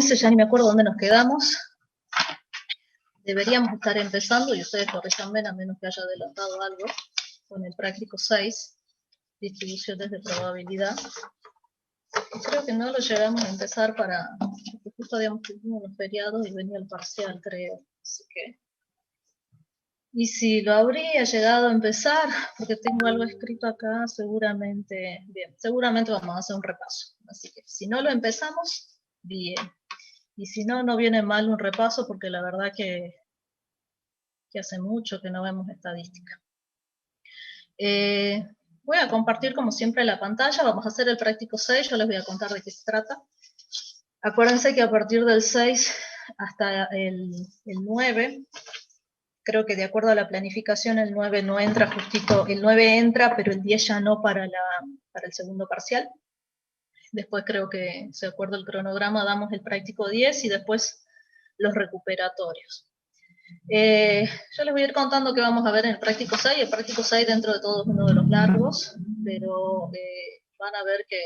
Ya ni me acuerdo dónde nos quedamos. Deberíamos estar empezando, y ustedes corríjanme a menos que haya adelantado algo, con el práctico 6, distribuciones de probabilidad. Creo que no lo llegamos a empezar porque justo habíamos tenido los feriados y venía el parcial, creo. Así que... Y si lo habría llegado a empezar, porque tengo algo escrito acá, seguramente vamos a hacer un repaso. Así que si no lo empezamos, bien. Y si no, no viene mal un repaso, porque la verdad que hace mucho que no vemos estadística. Voy a compartir como siempre la pantalla, vamos a hacer el práctico 6, yo les voy a contar de qué se trata. Acuérdense que a partir del 6 hasta el 9, creo que de acuerdo a la planificación el 9 no entra justito, el 9 entra, pero el 10 ya no para el segundo parcial. Después creo que, de acuerdo al cronograma, damos el práctico 10 y después los recuperatorios. Yo les voy a ir contando qué vamos a ver en el práctico 6. El práctico 6 dentro de todo es uno de los largos, pero van a ver que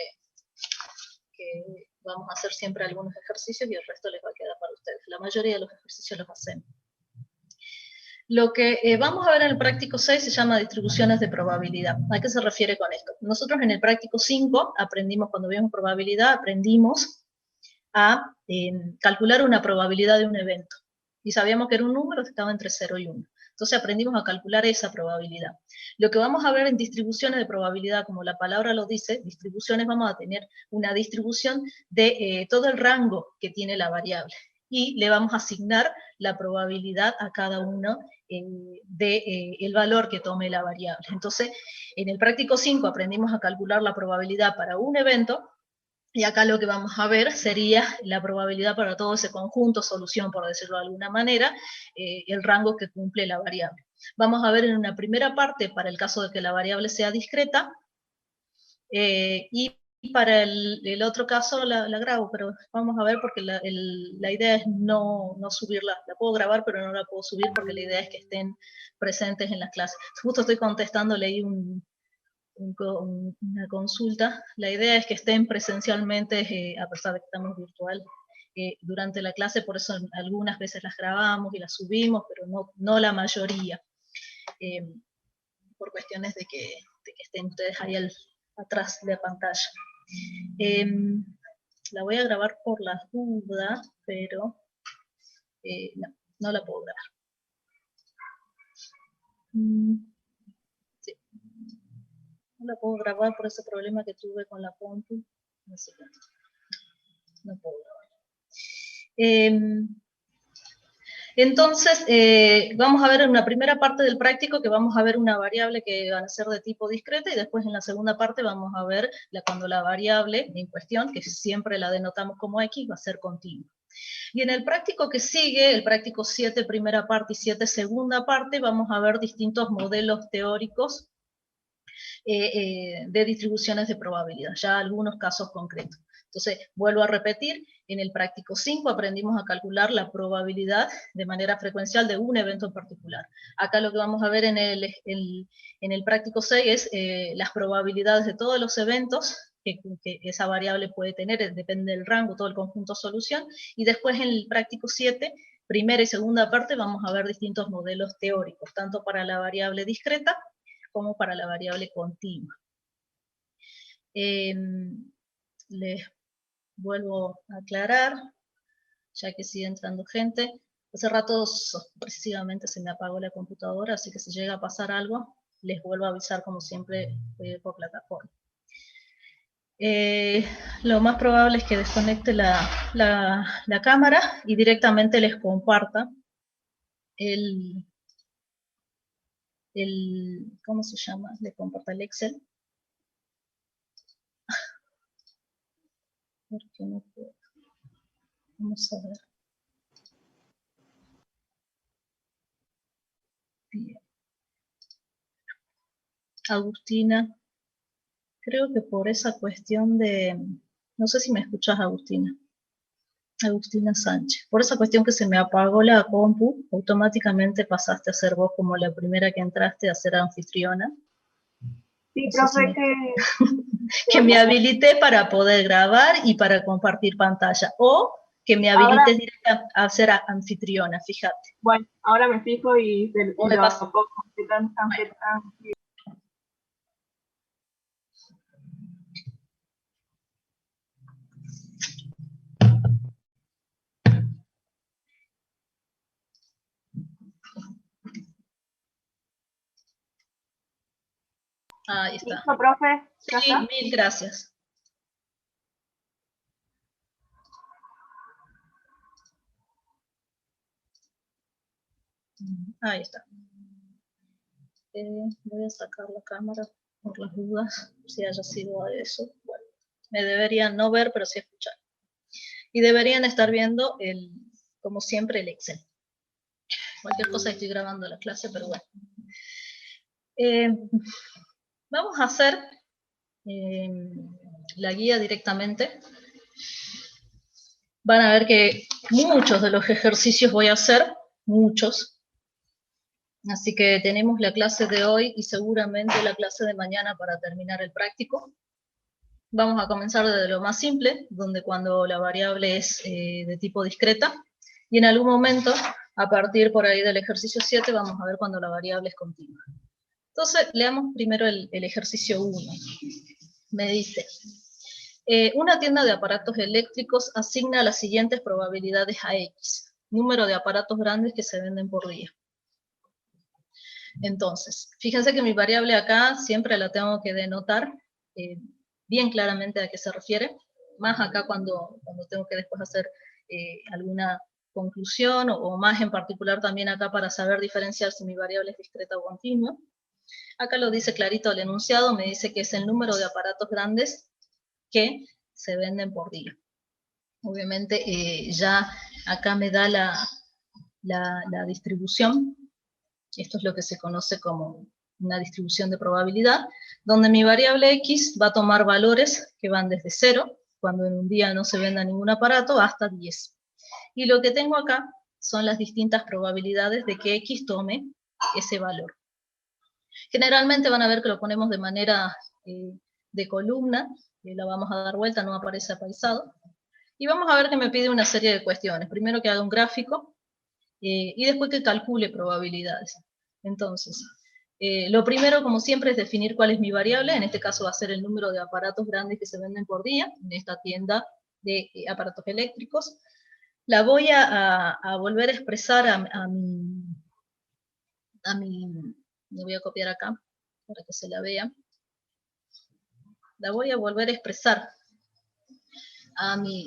vamos a hacer siempre algunos ejercicios y el resto les va a quedar para ustedes. La mayoría de los ejercicios los hacemos. Lo que vamos a ver en el práctico 6 se llama distribuciones de probabilidad. ¿A qué se refiere con esto? Nosotros en el práctico 5 aprendimos, cuando vimos probabilidad, aprendimos a calcular una probabilidad de un evento. Y sabíamos que era un número que estaba entre 0 y 1. Entonces aprendimos a calcular esa probabilidad. Lo que vamos a ver en distribuciones de probabilidad, como la palabra lo dice, distribuciones, vamos a tener una distribución de todo el rango que tiene la variable. Y le vamos a asignar la probabilidad a cada uno del valor que tome la variable. Entonces, en el práctico 5 aprendimos a calcular la probabilidad para un evento, y acá lo que vamos a ver sería la probabilidad para todo ese conjunto, solución, por decirlo de alguna manera, el rango que cumple la variable. Vamos a ver en una primera parte, para el caso de que la variable sea discreta, y para el otro caso la grabo, pero vamos a ver porque la idea es no subirla. La puedo grabar, pero no la puedo subir porque la idea es que estén presentes en las clases. Justo estoy contestando, leí una consulta. La idea es que estén presencialmente, a pesar de que estamos virtual, durante la clase, por eso algunas veces las grabamos y las subimos, pero no la mayoría, por cuestiones de que estén ustedes ahí atrás de la pantalla. La voy a grabar por las dudas, pero no la puedo grabar. Sí. No la puedo grabar por ese problema que tuve con la compu. No puedo grabar. Entonces, vamos a ver en una primera parte del práctico que vamos a ver una variable que va a ser de tipo discreta, y después en la segunda parte vamos a ver cuando la variable en cuestión, que siempre la denotamos como X, va a ser continua. Y en el práctico que sigue, el práctico 7 primera parte y 7 segunda parte, vamos a ver distintos modelos teóricos de distribuciones de probabilidad, ya algunos casos concretos. Entonces, vuelvo a repetir, en el práctico 5 aprendimos a calcular la probabilidad de manera frecuencial de un evento en particular. Acá lo que vamos a ver en el práctico 6 es las probabilidades de todos los eventos que esa variable puede tener, depende del rango, todo el conjunto solución, y después en el práctico 7, primera y segunda parte, vamos a ver distintos modelos teóricos, tanto para la variable discreta como para la variable continua. Les vuelvo a aclarar, ya que sigue entrando gente. Hace rato sorpresivamente se me apagó la computadora, así que si llega a pasar algo, les vuelvo a avisar como siempre por plataforma. Lo más probable es que desconecte la cámara y directamente les comparta ¿cómo se llama? Le comparta el Excel. Porque no puedo. Vamos a ver. Bien. Agustina, creo que por esa cuestión de, no sé si me escuchas, Agustina Sánchez, por esa cuestión que se me apagó la compu, automáticamente pasaste a ser vos como la primera que entraste a ser anfitriona. Sí, profe, que me habilité para poder grabar y para compartir pantalla, o que me Ahora, habilite a ser anfitriona, fíjate. bueno, ahora me fijo y ¿Cómo me lo pasa? pongo, qué tan. Ahí está. ¿Listo, profe? ¿Ya Sí, está? mil gracias. Ahí está. Voy a sacar la cámara por las dudas, si haya sido eso. Bueno, me deberían no ver, pero sí escuchar. Y deberían estar viendo, como siempre, el Excel. Cualquier cosa estoy grabando la clase, pero bueno. Vamos a hacer la guía directamente. Van a ver que muchos de los ejercicios voy a hacer, muchos. Así que tenemos la clase de hoy y seguramente la clase de mañana para terminar el práctico. Vamos a comenzar desde lo más simple, donde cuando la variable es de tipo discreta, y en algún momento, a partir por ahí del ejercicio 7, vamos a ver cuando la variable es continua. Entonces, leamos primero el ejercicio 1. Me dice, una tienda de aparatos eléctricos asigna las siguientes probabilidades a X, número de aparatos grandes que se venden por día. Entonces, fíjense que mi variable acá siempre la tengo que denotar bien claramente a qué se refiere, más acá cuando tengo que después hacer alguna conclusión o más en particular también acá para saber diferenciar si mi variable es discreta o continua. Acá lo dice clarito el enunciado, me dice que es el número de aparatos grandes que se venden por día. Obviamente ya acá me da la distribución. Esto es lo que se conoce como una distribución de probabilidad, donde mi variable X va a tomar valores que van desde 0, cuando en un día no se venda ningún aparato, hasta 10. Y lo que tengo acá son las distintas probabilidades de que X tome ese valor. Generalmente van a ver que lo ponemos de manera de columna, la vamos a dar vuelta, no aparece apaisado. Y vamos a ver que me pide una serie de cuestiones. Primero que haga un gráfico, y después que calcule probabilidades. Entonces, lo primero, como siempre, es definir cuál es mi variable. En este caso va a ser el número de aparatos grandes que se venden por día en esta tienda de aparatos eléctricos. La voy a volver a expresar me voy a copiar acá para que se la vea. La voy a volver a expresar a mi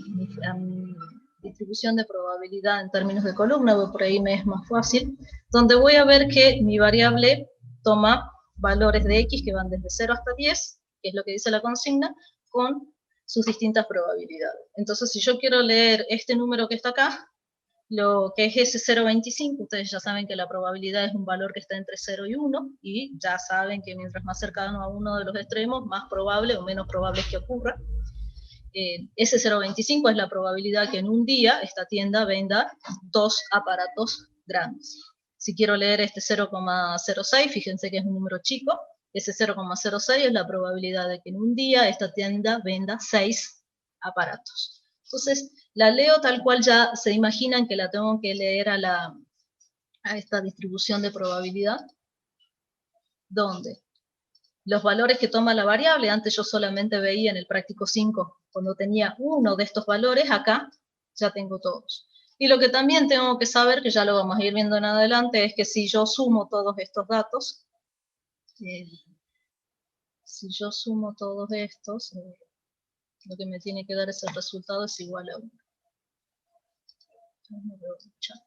distribución de probabilidad en términos de columna, por ahí me es más fácil, donde voy a ver que mi variable toma valores de X que van desde 0 hasta 10, que es lo que dice la consigna, con sus distintas probabilidades. Entonces, si yo quiero leer este número que está acá, lo que es ese 0,25, ustedes ya saben que la probabilidad es un valor que está entre 0 y 1, y ya saben que mientras más cercano a uno de los extremos, más probable o menos probable es que ocurra. Ese 0,25 es la probabilidad que en un día esta tienda venda 2 aparatos grandes. Si quiero leer este 0,06, fíjense que es un número chico, ese 0,06 es la probabilidad de que en un día esta tienda venda 6 aparatos. Entonces, la leo tal cual ya se imaginan que la tengo que leer a esta distribución de probabilidad, donde los valores que toma la variable, antes yo solamente veía en el práctico 5, cuando tenía uno de estos valores, acá ya tengo todos. Y lo que también tengo que saber, que ya lo vamos a ir viendo en adelante, es que si yo sumo todos estos datos, lo que me tiene que dar ese resultado es igual a 1. No veo el chat.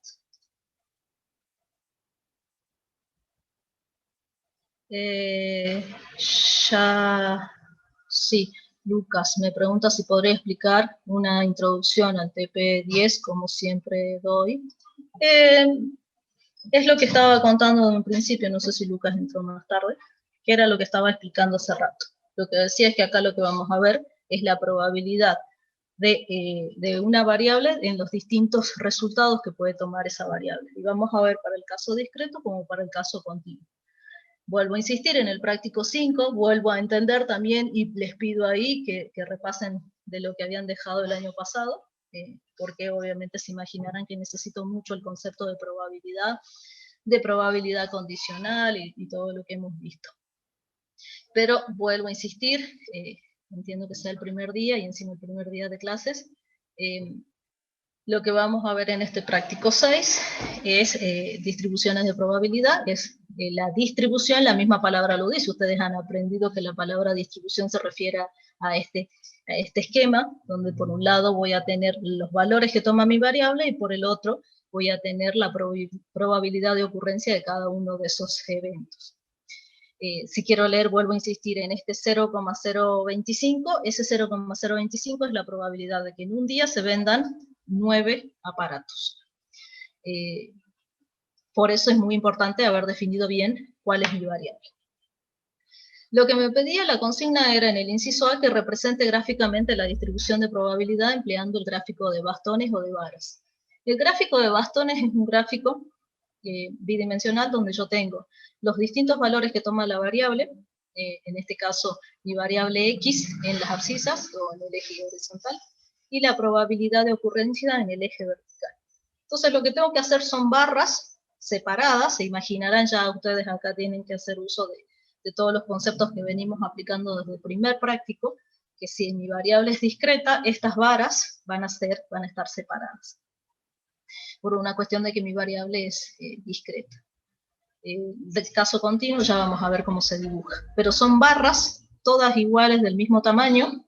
Sí, Lucas me pregunta si podría explicar una introducción al TP10, como siempre doy. Es lo que estaba contando en un principio, no sé si Lucas entró más tarde, que era lo que estaba explicando hace rato. Lo que decía es que acá lo que vamos a ver es la probabilidad de una variable en los distintos resultados que puede tomar esa variable. Y vamos a ver para el caso discreto como para el caso continuo. Vuelvo a insistir en el práctico 5, vuelvo a entender también y les pido ahí que repasen de lo que habían dejado el año pasado. porque obviamente se imaginarán que necesito mucho el concepto de probabilidad condicional y todo lo que hemos visto. Pero vuelvo a insistir, entiendo que sea el primer día y encima el primer día de clases. Lo que vamos a ver en este práctico 6 es distribuciones de probabilidad, es la distribución, la misma palabra lo dice, ustedes han aprendido que la palabra distribución se refiere a este esquema, donde por un lado voy a tener los valores que toma mi variable y por el otro voy a tener la probabilidad de ocurrencia de cada uno de esos eventos. Si quiero leer, vuelvo a insistir en este 0,025, ese 0,025 es la probabilidad de que en un día se vendan 9 aparatos. Por eso es muy importante haber definido bien cuál es mi variable. Lo que me pedía la consigna era en el inciso A que represente gráficamente la distribución de probabilidad empleando el gráfico de bastones o de varas. El gráfico de bastones es un gráfico bidimensional donde yo tengo los distintos valores que toma la variable, en este caso mi variable X en las abscisas o en el eje horizontal, y la probabilidad de ocurrencia en el eje vertical. Entonces lo que tengo que hacer son barras separadas, se imaginarán ya ustedes acá tienen que hacer uso de todos los conceptos que venimos aplicando desde el primer práctico, que si mi variable es discreta, estas varas van a estar separadas, por una cuestión de que mi variable es discreta. Del caso continuo ya vamos a ver cómo se dibuja, pero son barras todas iguales del mismo tamaño,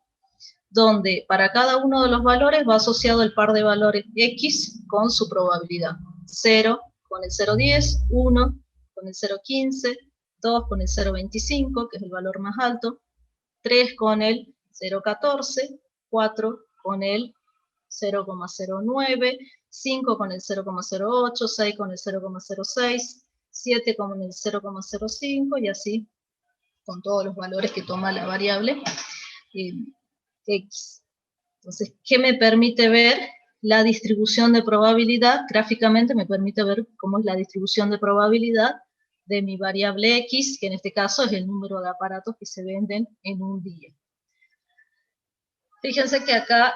donde para cada uno de los valores va asociado el par de valores X con su probabilidad. 0 con el 0,10, 1 con el 0,15, 2 con el 0,25, que es el valor más alto, 3 con el 0,14, 4 con el 0,09, 5 con el 0,08, 6 con el 0,06, 7 con el 0,05 y así con todos los valores que toma la variable X. Entonces, ¿qué me permite ver? La distribución de probabilidad, gráficamente me permite ver cómo es la distribución de probabilidad de mi variable X, que en este caso es el número de aparatos que se venden en un día. Fíjense que acá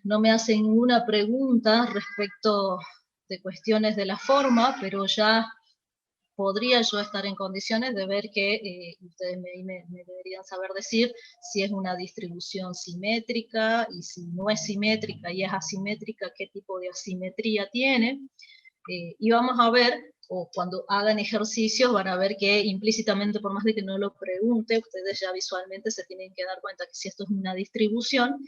no me hacen ninguna pregunta respecto de cuestiones de la forma, pero ya podría yo estar en condiciones de ver que ustedes me deberían saber decir si es una distribución simétrica, y si no es simétrica y es asimétrica, qué tipo de asimetría tiene. Y vamos a ver, o cuando hagan ejercicios van a ver que implícitamente, por más de que no lo pregunte, ustedes ya visualmente se tienen que dar cuenta que si esto es una distribución,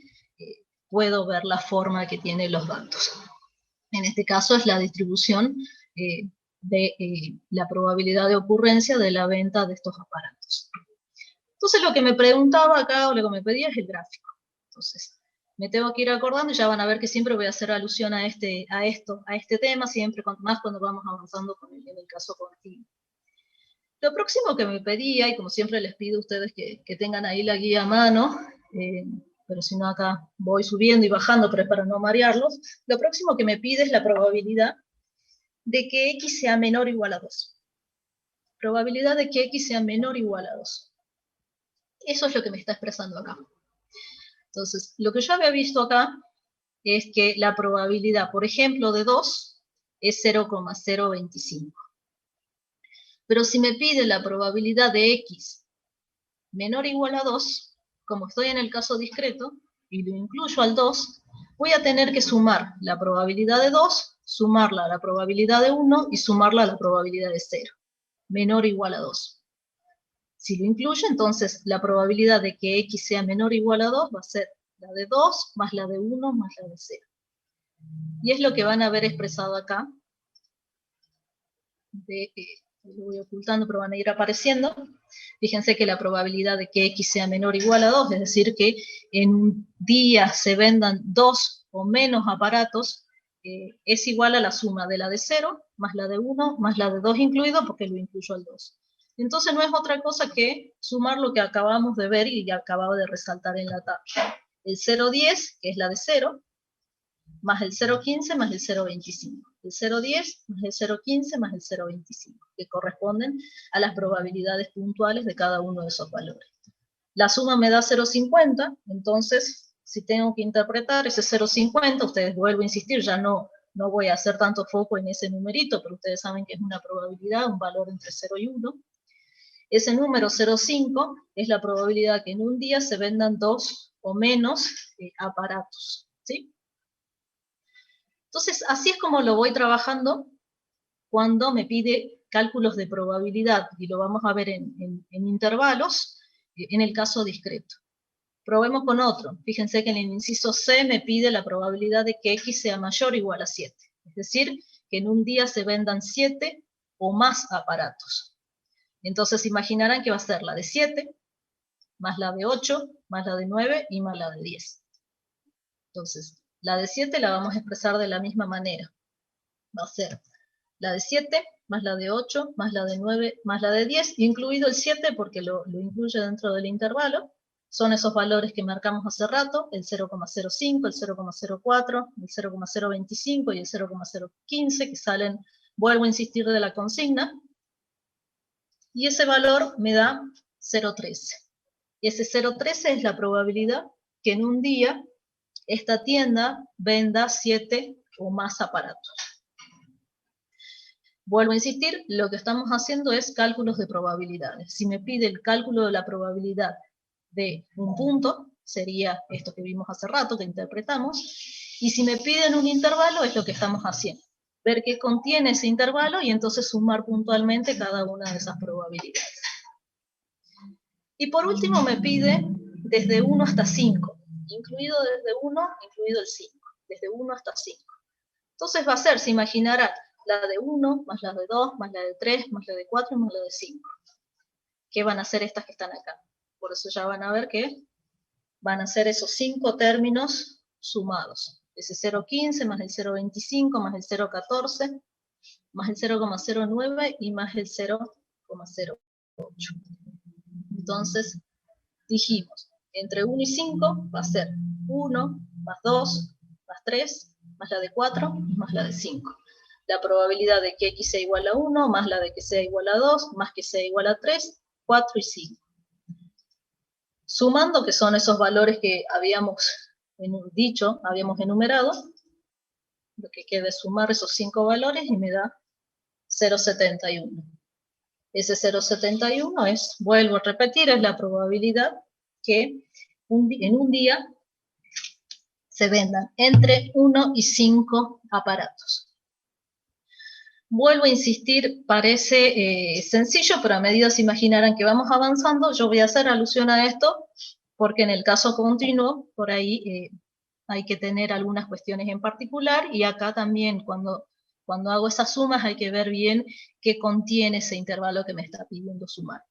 puedo ver la forma que tienen los datos. En este caso es la distribución de la probabilidad de ocurrencia de la venta de estos aparatos. Entonces lo que me preguntaba acá, o lo que me pedía es el gráfico. Entonces, me tengo que ir acordando y ya van a ver que siempre voy a hacer alusión a este tema, siempre más cuando vamos avanzando en el caso continuo. Lo próximo que me pedía, y como siempre les pido a ustedes que tengan ahí la guía a mano, pero si no acá voy subiendo y bajando, pero es para no marearlos, lo próximo que me pide es la probabilidad de que X sea menor o igual a 2. Probabilidad de que X sea menor o igual a 2. Eso es lo que me está expresando acá. Entonces, lo que yo había visto acá es que la probabilidad, por ejemplo, de 2 es 0,025. Pero si me pide la probabilidad de X menor o igual a 2, como estoy en el caso discreto, y lo incluyo al 2, voy a tener que sumar la probabilidad de 2, sumarla a la probabilidad de 1 y sumarla a la probabilidad de 0, menor o igual a 2. Si lo incluyo, entonces la probabilidad de que X sea menor o igual a 2 va a ser la de 2 más la de 1 más la de 0. Y es lo que van a ver expresado acá. Lo voy ocultando, pero van a ir apareciendo. Fíjense que la probabilidad de que X sea menor o igual a 2, es decir, que en un día se vendan 2 o menos aparatos, es igual a la suma de la de 0, más la de 1, más la de 2 incluido, porque lo incluyo al 2. Entonces no es otra cosa que sumar lo que acabamos de ver y acababa de resaltar en la tabla. El 0,10, que es la de 0, más el 0,15 más el 0,25. El 0,10 más el 0,15 más el 0,25, que corresponden a las probabilidades puntuales de cada uno de esos valores. La suma me da 0,50, entonces si tengo que interpretar ese 0,50, ustedes vuelvo a insistir, ya no voy a hacer tanto foco en ese numerito, pero ustedes saben que es una probabilidad, un valor entre 0 y 1. Ese número 0,5 es la probabilidad que en un día se vendan 2 o menos aparatos, ¿sí? Entonces, así es como lo voy trabajando cuando me pide cálculos de probabilidad, y lo vamos a ver en intervalos, en el caso discreto. Probemos con otro. Fíjense que en el inciso C me pide la probabilidad de que X sea mayor o igual a 7. Es decir, que en un día se vendan 7 o más aparatos. Entonces imaginarán que va a ser la de 7, más la de 8, más la de 9 y más la de 10. Entonces, la de 7 la vamos a expresar de la misma manera. Va a ser la de 7, más la de 8, más la de 9, más la de 10, incluido el 7 porque lo incluye dentro del intervalo. Son esos valores que marcamos hace rato, el 0,05, el 0,04, el 0,025 y el 0,015, que salen, vuelvo a insistir, de la consigna. Y ese valor me da 0,13. Y ese 0,13 es la probabilidad que en un día esta tienda venda 7 o más aparatos. Vuelvo a insistir, lo que estamos haciendo es cálculos de probabilidades. Si me pide el cálculo de la probabilidad de un punto, sería esto que vimos hace rato, que interpretamos, y si me piden un intervalo, es lo que estamos haciendo. Ver qué contiene ese intervalo y entonces sumar puntualmente cada una de esas probabilidades. Y por último me pide desde 1 hasta 5, incluido desde 1, incluido el 5, desde 1 hasta 5. Entonces va a ser, se imaginará, la de 1, más la de 2, más la de 3, más la de 4, más la de 5. ¿Qué van a ser estas que están acá? Por eso ya van a ver que van a ser esos 5 términos sumados. Ese 0,15 más el 0,25 más el 0,14 más el 0,09 y más el 0,08. Entonces, dijimos, entre 1 y 5 va a ser 1 más 2 más 3 más la de 4 más la de 5. La probabilidad de que X sea igual a 1 más la de que sea igual a 2 más que sea igual a 3, 4 y 5. Sumando, que son esos valores que habíamos habíamos enumerado, lo que queda es sumar esos 5 valores y me da 0,71. Ese 0,71 es, vuelvo a repetir, es la probabilidad que en un día se vendan entre 1 y 5 aparatos. Vuelvo a insistir, parece sencillo, pero a medida se imaginarán que vamos avanzando, yo voy a hacer alusión a esto, porque en el caso continuo, por ahí hay que tener algunas cuestiones en particular, y acá también cuando hago esas sumas hay que ver bien qué contiene ese intervalo que me está pidiendo sumar.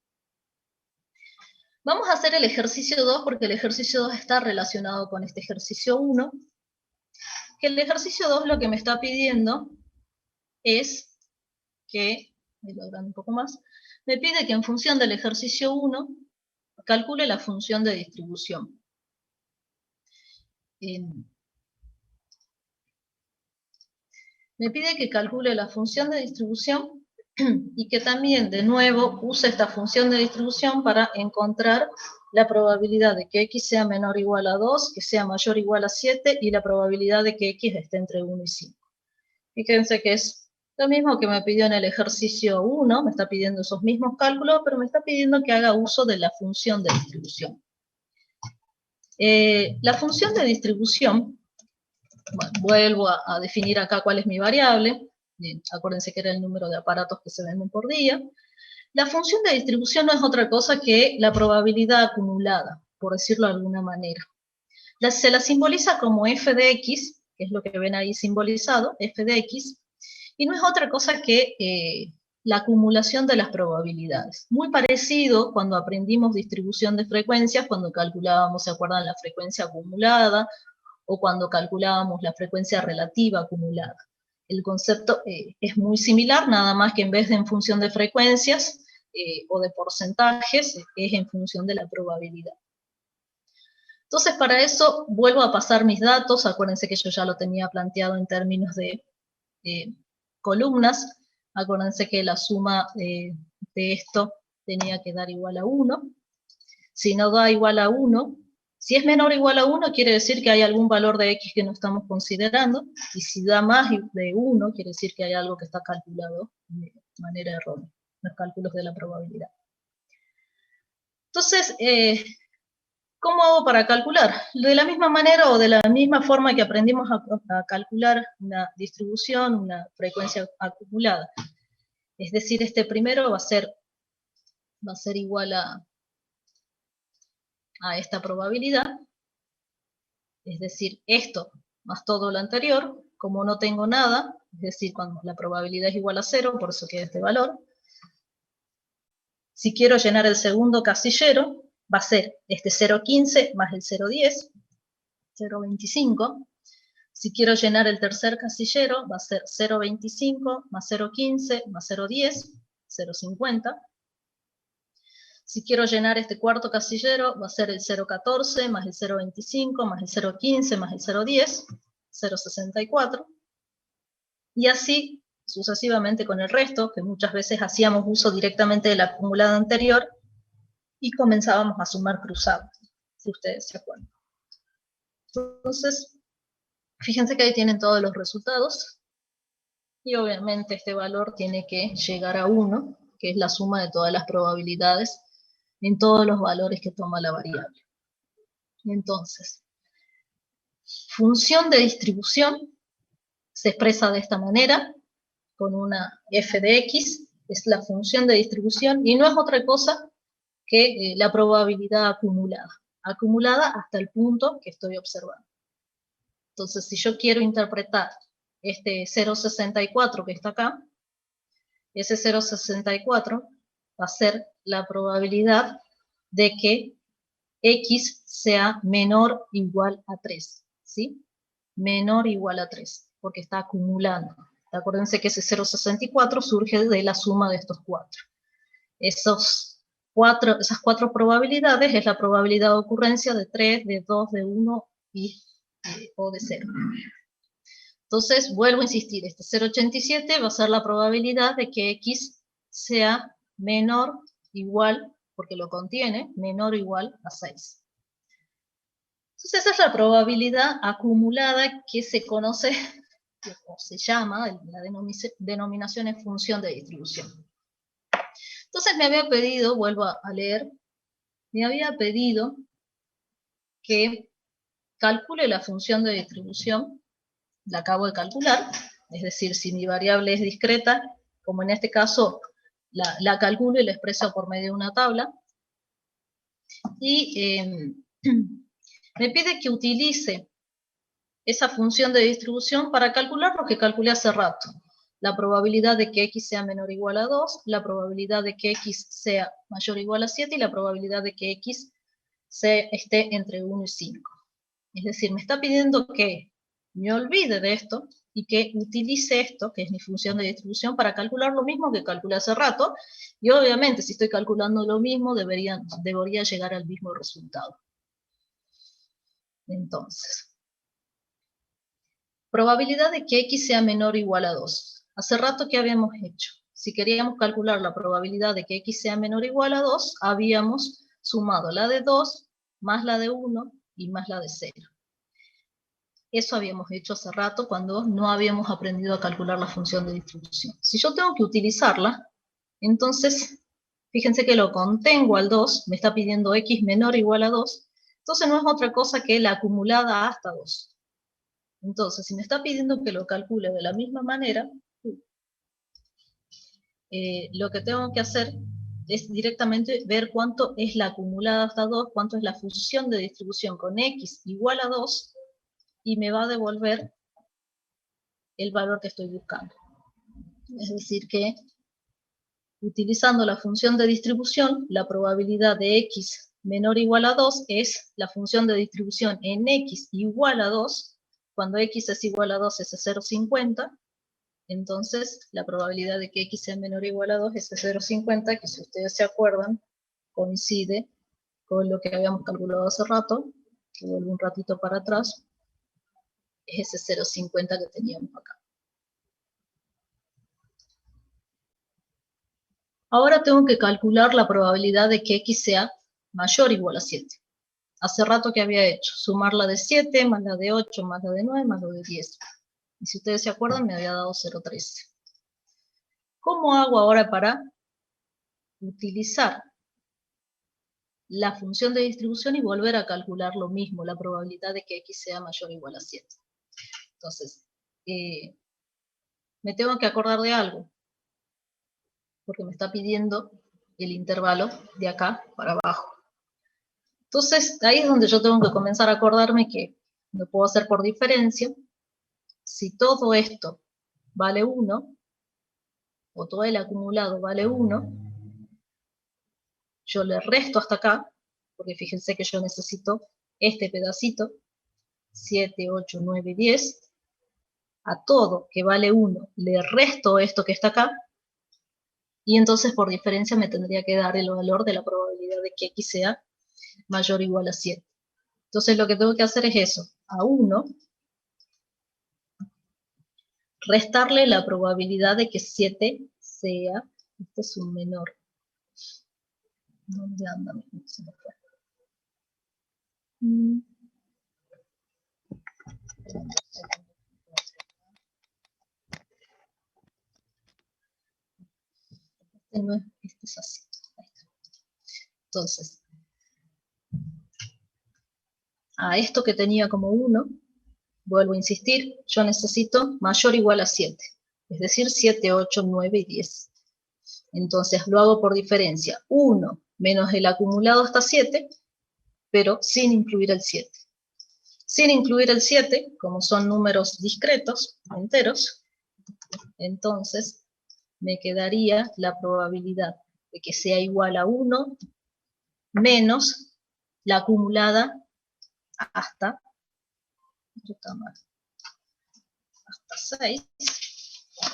Vamos a hacer el ejercicio 2, porque el ejercicio 2 está relacionado con este ejercicio 1, que el ejercicio 2 lo que me está pidiendo es que, voy a lograr un poco más, me pide que en función del ejercicio 1 calcule la función de distribución. Me pide que calcule la función de distribución y que también, de nuevo, use esta función de distribución para encontrar la probabilidad de que X sea menor o igual a 2, que sea mayor o igual a 7, y la probabilidad de que X esté entre 1 y 5. Fíjense que es lo mismo que me pidió en el ejercicio 1, me está pidiendo esos mismos cálculos, pero me está pidiendo que haga uso de la función de distribución. La función de distribución, bueno, vuelvo a definir acá cuál es mi variable. Bien, acuérdense que era el número de aparatos que se venden por día. La función de distribución no es otra cosa que la probabilidad acumulada, por decirlo de alguna manera. Se la simboliza como f de x, que es lo que ven ahí simbolizado, f de x, y no es otra cosa que la acumulación de las probabilidades. Muy parecido cuando aprendimos distribución de frecuencias, cuando calculábamos, ¿se acuerdan?, la frecuencia acumulada, o cuando calculábamos la frecuencia relativa acumulada. El concepto es muy similar, nada más que en vez de en función de frecuencias o de porcentajes, es en función de la probabilidad. Entonces, para eso vuelvo a pasar mis datos. Acuérdense que yo ya lo tenía planteado en términos de columnas. Acuérdense que la suma de esto tenía que dar igual a 1. Si no da igual a 1, Si es menor o igual a 1, quiere decir que hay algún valor de x que no estamos considerando, y si da más de 1, quiere decir que hay algo que está calculado de manera errónea, los cálculos de la probabilidad. Entonces, ¿cómo hago para calcular? De la misma manera o de la misma forma que aprendimos a calcular una distribución, una frecuencia acumulada. Es decir, este primero va a ser igual a esta probabilidad, es decir, esto más todo lo anterior. Como no tengo nada, es decir, cuando la probabilidad es igual a 0, por eso queda este valor. Si quiero llenar el segundo casillero, va a ser este 0,15 más el 0,10, 0,25. Si quiero llenar el tercer casillero, va a ser 0,25 más 0,15 más 0,10, 0,50. Si quiero llenar este cuarto casillero, va a ser el 0,14 más el 0,25 más el 0,15 más el 0,10, 0,64. Y así sucesivamente con el resto, que muchas veces hacíamos uso directamente de la acumulada anterior y comenzábamos a sumar cruzados, si ustedes se acuerdan. Entonces, fíjense que ahí tienen todos los resultados, y obviamente este valor tiene que llegar a 1, que es la suma de todas las probabilidades en todos los valores que toma la variable. Entonces, función de distribución se expresa de esta manera, con una f de x, es la función de distribución, y no es otra cosa que la probabilidad acumulada hasta el punto que estoy observando. Entonces, si yo quiero interpretar este 0,64 que está acá, ese 0,64 va a ser la probabilidad de que x sea menor o igual a 3, ¿sí? Menor o igual a 3, porque está acumulando. Acuérdense que ese 0,64 surge de la suma de estos cuatro. Esas cuatro probabilidades es la probabilidad de ocurrencia de 3, de 2, de 1 o de 0. Entonces, vuelvo a insistir, este 0,87 va a ser la probabilidad de que x sea menor o igual, porque lo contiene, menor o igual a 6. Entonces, esa es la probabilidad acumulada que se conoce, o se llama, la denominación es función de distribución. Entonces me había pedido, vuelvo a leer, me había pedido que calcule la función de distribución, la acabo de calcular, es decir, si mi variable es discreta, como en este caso la calculo y la expreso por medio de una tabla, y me pide que utilice esa función de distribución para calcular lo que calculé hace rato. La probabilidad de que x sea menor o igual a 2, la probabilidad de que x sea mayor o igual a 7, y la probabilidad de que x esté entre 1 y 5. Es decir, me está pidiendo que me olvide de esto y que utilice esto, que es mi función de distribución, para calcular lo mismo que calculé hace rato, y obviamente si estoy calculando lo mismo, debería llegar al mismo resultado. Entonces, probabilidad de que x sea menor o igual a 2. Hace rato que habíamos hecho. Si queríamos calcular la probabilidad de que x sea menor o igual a 2, habíamos sumado la de 2, más la de 1 y más la de 0. Eso habíamos hecho hace rato cuando no habíamos aprendido a calcular la función de distribución. Si yo tengo que utilizarla, entonces, fíjense que lo contengo al 2, me está pidiendo x menor o igual a 2, entonces no es otra cosa que la acumulada hasta 2. Entonces, si me está pidiendo que lo calcule de la misma manera, lo que tengo que hacer es directamente ver cuánto es la acumulada hasta 2, cuánto es la función de distribución con x igual a 2, y me va a devolver el valor que estoy buscando. Es decir que, utilizando la función de distribución, la probabilidad de x menor o igual a 2 es la función de distribución en x igual a 2, cuando x es igual a 2 es 0,50, entonces la probabilidad de que x sea menor o igual a 2 es 0,50, que si ustedes se acuerdan, coincide con lo que habíamos calculado hace rato, que vuelvo un ratito para atrás, es ese 0,50 que teníamos acá. Ahora tengo que calcular la probabilidad de que x sea mayor o igual a 7. hace rato que había hecho, sumar la de 7, más la de 8, más la de 9, más la de 10. Y si ustedes se acuerdan, me había dado 0,13. ¿Cómo hago ahora para utilizar la función de distribución y volver a calcular lo mismo, la probabilidad de que x sea mayor o igual a 7? Entonces, me tengo que acordar de algo, porque me está pidiendo el intervalo de acá para abajo. Entonces, ahí es donde yo tengo que comenzar a acordarme que lo puedo hacer por diferencia. Si todo esto vale 1, o todo el acumulado vale 1, yo le resto hasta acá, porque fíjense que yo necesito este pedacito, 7, 8, 9, 10, a todo que vale 1, le resto esto que está acá, y entonces por diferencia me tendría que dar el valor de la probabilidad de que x sea mayor o igual a 7. Entonces lo que tengo que hacer es eso, a 1, restarle la probabilidad de que 7 sea, este es un menor. ¿Dónde anda? Se me fue. No es, este es así. Ahí está. Entonces, a esto que tenía como 1, vuelvo a insistir, yo necesito mayor o igual a 7. Es decir, 7, 8, 9 y 10. Entonces lo hago por diferencia. 1 menos el acumulado hasta 7, pero sin incluir el 7. Sin incluir el 7, como son números discretos, enteros, entonces me quedaría la probabilidad de que sea igual a 1 menos la acumulada hasta 6.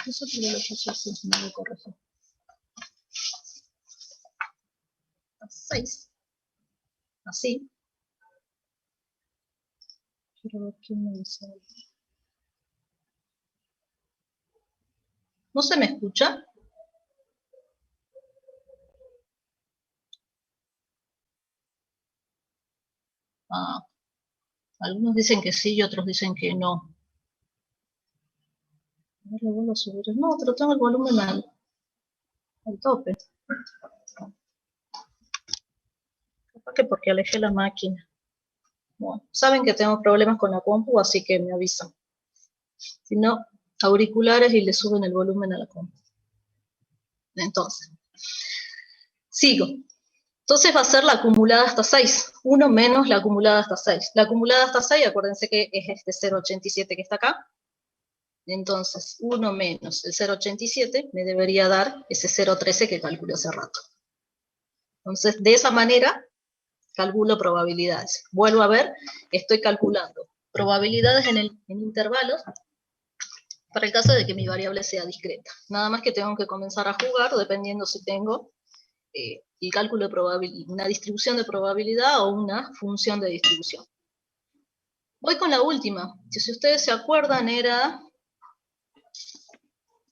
Eso que lo puse así, no lo corregí. Hasta 6. Así. Quiero ver qué me dice. ¿No se me escucha? Ah, algunos dicen que sí y otros dicen que no. A ver, le vuelvo a subir. No, pero tengo el volumen al tope. Capaz que porque alejé la máquina. Bueno, saben que tengo problemas con la compu, así que me avisan. Si no, auriculares y le suben el volumen a la compu. Entonces, sigo. Entonces va a ser la acumulada hasta 6. 1 menos la acumulada hasta 6. La acumulada hasta 6, acuérdense que es este 0,87 que está acá. Entonces, 1 menos el 0,87 me debería dar ese 0,13 que calculé hace rato. Entonces, de esa manera, calculo probabilidades. Vuelvo a ver, estoy calculando probabilidades en intervalos para el caso de que mi variable sea discreta. Nada más que tengo que comenzar a jugar dependiendo si tengo el cálculo de probabilidad, una distribución de probabilidad o una función de distribución. Voy con la última. Si ustedes se acuerdan, era...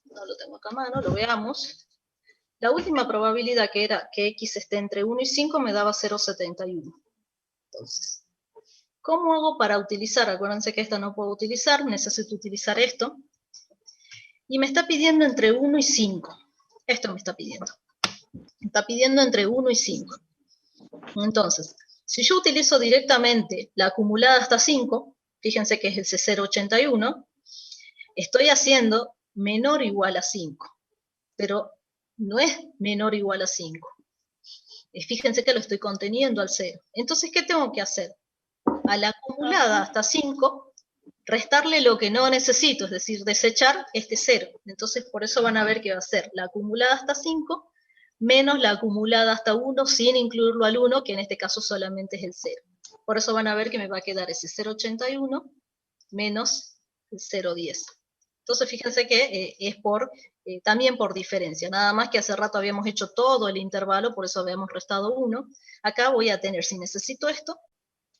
No lo tengo acá a mano, lo veamos. La última probabilidad que era que x esté entre 1 y 5 me daba 0,71. Entonces, ¿cómo hago para utilizar? Acuérdense que esta no puedo utilizar, necesito utilizar esto. Y me está pidiendo entre 1 y 5. Esto me está pidiendo. Me está pidiendo entre 1 y 5. Entonces, si yo utilizo directamente la acumulada hasta 5, fíjense que es el 0,81, estoy haciendo menor o igual a 5. Pero no es menor o igual a 5. Fíjense que lo estoy conteniendo al 0. Entonces, ¿qué tengo que hacer? A la acumulada hasta 5, restarle lo que no necesito, es decir, desechar este 0. Entonces, por eso van a ver que va a ser la acumulada hasta 5 menos la acumulada hasta 1 sin incluirlo al 1, que en este caso solamente es el 0. Por eso van a ver que me va a quedar ese 0,81 menos el 0,10. Entonces, fíjense que es también por diferencia, nada más que hace rato habíamos hecho todo el intervalo, por eso habíamos restado 1. Acá voy a tener, si necesito esto,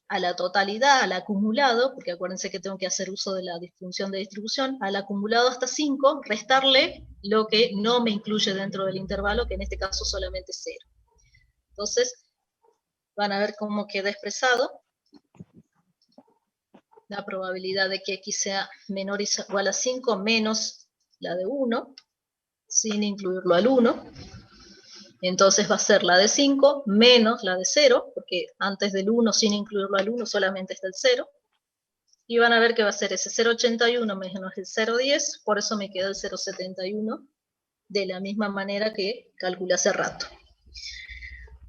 a la totalidad, al acumulado, porque acuérdense que tengo que hacer uso de la función de distribución, al acumulado hasta 5, restarle lo que no me incluye dentro del intervalo, que en este caso solamente es 0. Entonces, van a ver cómo queda expresado. la probabilidad de que x sea menor o igual a 5 menos la de 1, sin incluirlo al 1. Entonces va a ser la de 5 menos la de 0, porque antes del 1, sin incluirlo al 1, solamente está el 0. Y van a ver que va a ser ese 0,81 menos el 0,10, por eso me queda el 0,71, de la misma manera que calculé hace rato.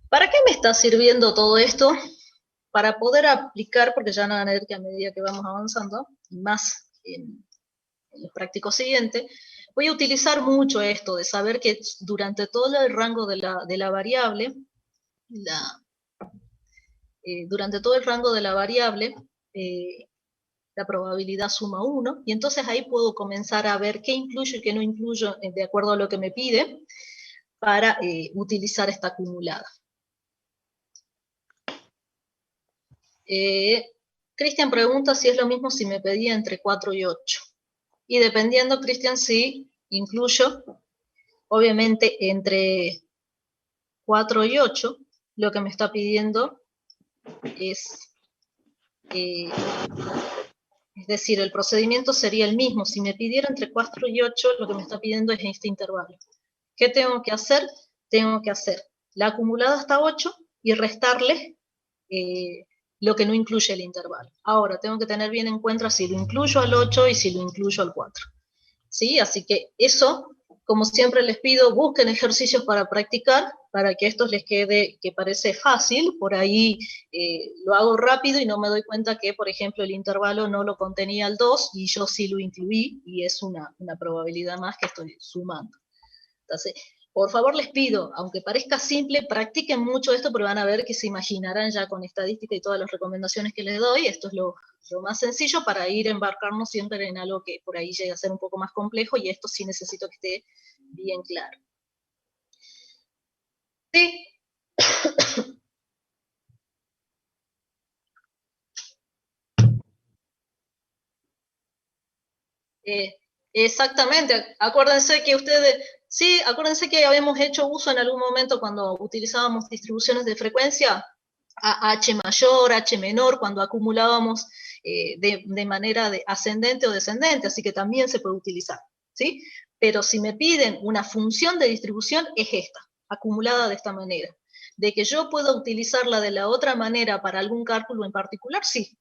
¿Para qué me está sirviendo todo esto? Para poder aplicar, porque ya van a ver que a medida que vamos avanzando, más en los prácticos siguientes, voy a utilizar mucho esto de saber que durante todo el rango de la variable, durante todo el rango de la variable, la probabilidad suma 1, y entonces ahí puedo comenzar a ver qué incluyo y qué no incluyo de acuerdo a lo que me pide para utilizar esta acumulada. Cristian pregunta si es lo mismo si me pedía entre 4 y 8. Y dependiendo, Cristian, si incluyo, obviamente, entre 4 y 8, lo que me está pidiendo es decir, el procedimiento sería el mismo. Si me pidiera entre 4 y 8, lo que me está pidiendo es este intervalo. ¿Qué tengo que hacer? Tengo que hacer la acumulada hasta 8 y restarle lo que no incluye el intervalo. Ahora, tengo que tener bien en cuenta si lo incluyo al 8 y si lo incluyo al 4. ¿Sí? Así que eso, como siempre les pido, busquen ejercicios para practicar, para que esto les quede, que parece fácil, por ahí lo hago rápido y no me doy cuenta que, por ejemplo, el intervalo no lo contenía al 2 y yo sí lo incluí, y es una probabilidad más que estoy sumando. Entonces, por favor les pido, aunque parezca simple, practiquen mucho esto, porque van a ver que se imaginarán ya con estadística y todas las recomendaciones que les doy. Esto es lo más sencillo para ir embarcarnos siempre en algo que por ahí llega a ser un poco más complejo, y esto sí necesito que esté bien claro. ¿Sí? Exactamente, acuérdense que ustedes, sí, acuérdense que habíamos hecho uso en algún momento cuando utilizábamos distribuciones de frecuencia, a H mayor, H menor, cuando acumulábamos de manera ascendente o descendente, así que también se puede utilizar, ¿sí? Pero si me piden una función de distribución, es esta, acumulada de esta manera. De que yo pueda utilizarla de la otra manera para algún cálculo en particular, sí.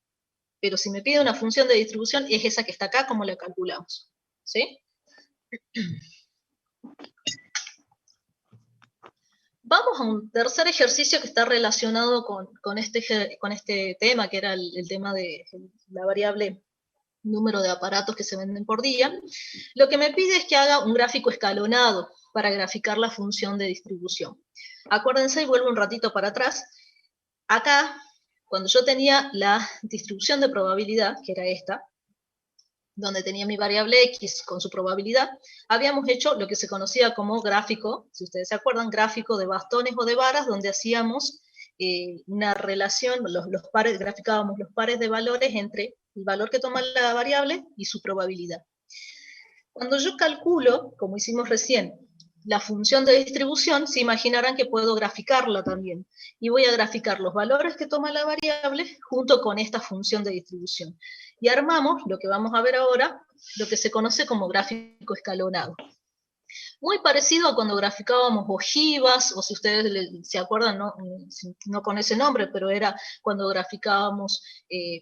Pero si me pide una función de distribución, es esa que está acá, como la calculamos, ¿sí? Vamos a un tercer ejercicio que está relacionado con este tema, que era el tema de la variable número de aparatos que se venden por día. Lo que me pide es que haga un gráfico escalonado para graficar la función de distribución. Acuérdense, y vuelvo un ratito para atrás, acá, cuando yo tenía la distribución de probabilidad, que era esta, donde tenía mi variable x con su probabilidad, habíamos hecho lo que se conocía como gráfico, si ustedes se acuerdan, gráfico de bastones o de varas, donde hacíamos una relación, los pares, graficábamos los pares de valores entre el valor que toma la variable y su probabilidad. Cuando yo calculo, como hicimos recién, la función de distribución, se imaginarán que puedo graficarla también. Y voy a graficar los valores que toma la variable junto con esta función de distribución. Y armamos, lo que vamos a ver ahora, lo que se conoce como gráfico escalonado. Muy parecido a cuando graficábamos ojivas, o si ustedes se acuerdan, no con ese nombre, pero era cuando graficábamos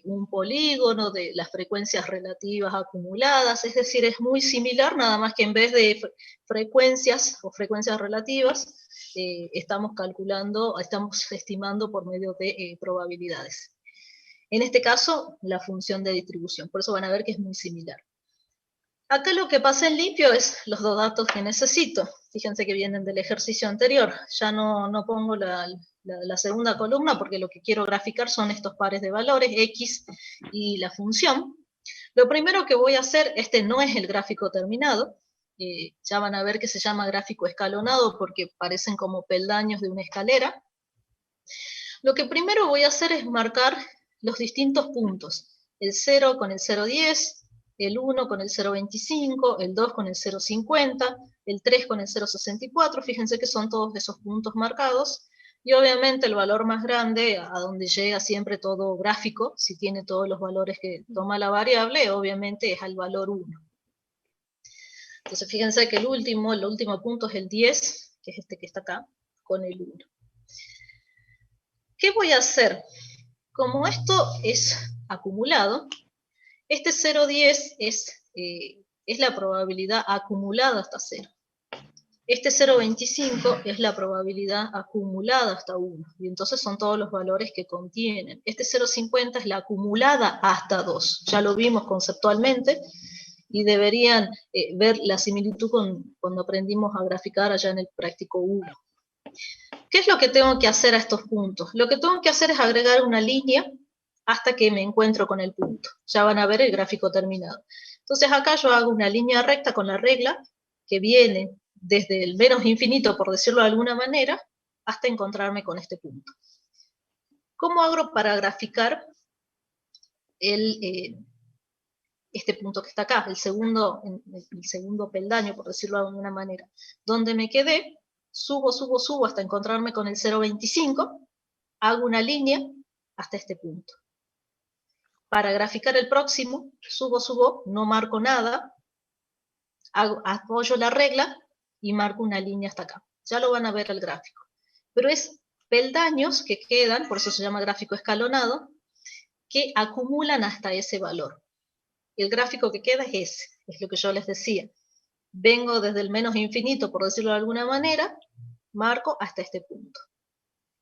un polígono de las frecuencias relativas acumuladas, es decir, es muy similar, nada más que en vez de frecuencias o frecuencias relativas, estamos estimando por medio de probabilidades. En este caso, la función de distribución, por eso van a ver que es muy similar. Acá lo que pasa en limpio es los dos datos que necesito. Fíjense que vienen del ejercicio anterior. Ya no pongo la segunda columna porque lo que quiero graficar son estos pares de valores, x y la función. Lo primero que voy a hacer, este no es el gráfico terminado, ya van a ver que se llama gráfico escalonado porque parecen como peldaños de una escalera. Lo que primero voy a hacer es marcar los distintos puntos. El 0 con el 0,10, el 1 con el 0,25, el 2 con el 0,50, el 3 con el 0,64, fíjense que son todos esos puntos marcados, Y obviamente el valor más grande, a donde llega siempre todo gráfico, si tiene todos los valores que toma la variable, obviamente es al valor 1. Entonces fíjense que el último punto es el 10, que es este que está acá, con el 1. ¿Qué voy a hacer? Como esto es acumulado, este 0,10 es la probabilidad acumulada hasta 0. Este 0,25 es la probabilidad acumulada hasta 1, y entonces son todos los valores que contienen. Este 0,50 es la acumulada hasta 2, ya lo vimos conceptualmente, y deberían ver la similitud con cuando aprendimos a graficar allá en el práctico 1. ¿Qué es lo que tengo que hacer a estos puntos? Lo que tengo que hacer es agregar una línea hasta que me encuentro con el punto. Ya van a ver el gráfico terminado. Entonces acá yo hago una línea recta con la regla que viene desde el menos infinito, por decirlo de alguna manera, hasta encontrarme con este punto. ¿Cómo hago para graficar este punto que está acá, el segundo peldaño, por decirlo de alguna manera? Donde me quedé, subo hasta encontrarme con el 0,25, hago una línea hasta este punto. Para graficar el próximo, subo, no marco nada, apoyo la regla y marco una línea hasta acá. Ya lo van a ver el gráfico. Pero es peldaños que quedan, por eso se llama gráfico escalonado, que acumulan hasta ese valor. El gráfico que queda es ese, es lo que yo les decía. Vengo desde el menos infinito, por decirlo de alguna manera, marco hasta este punto.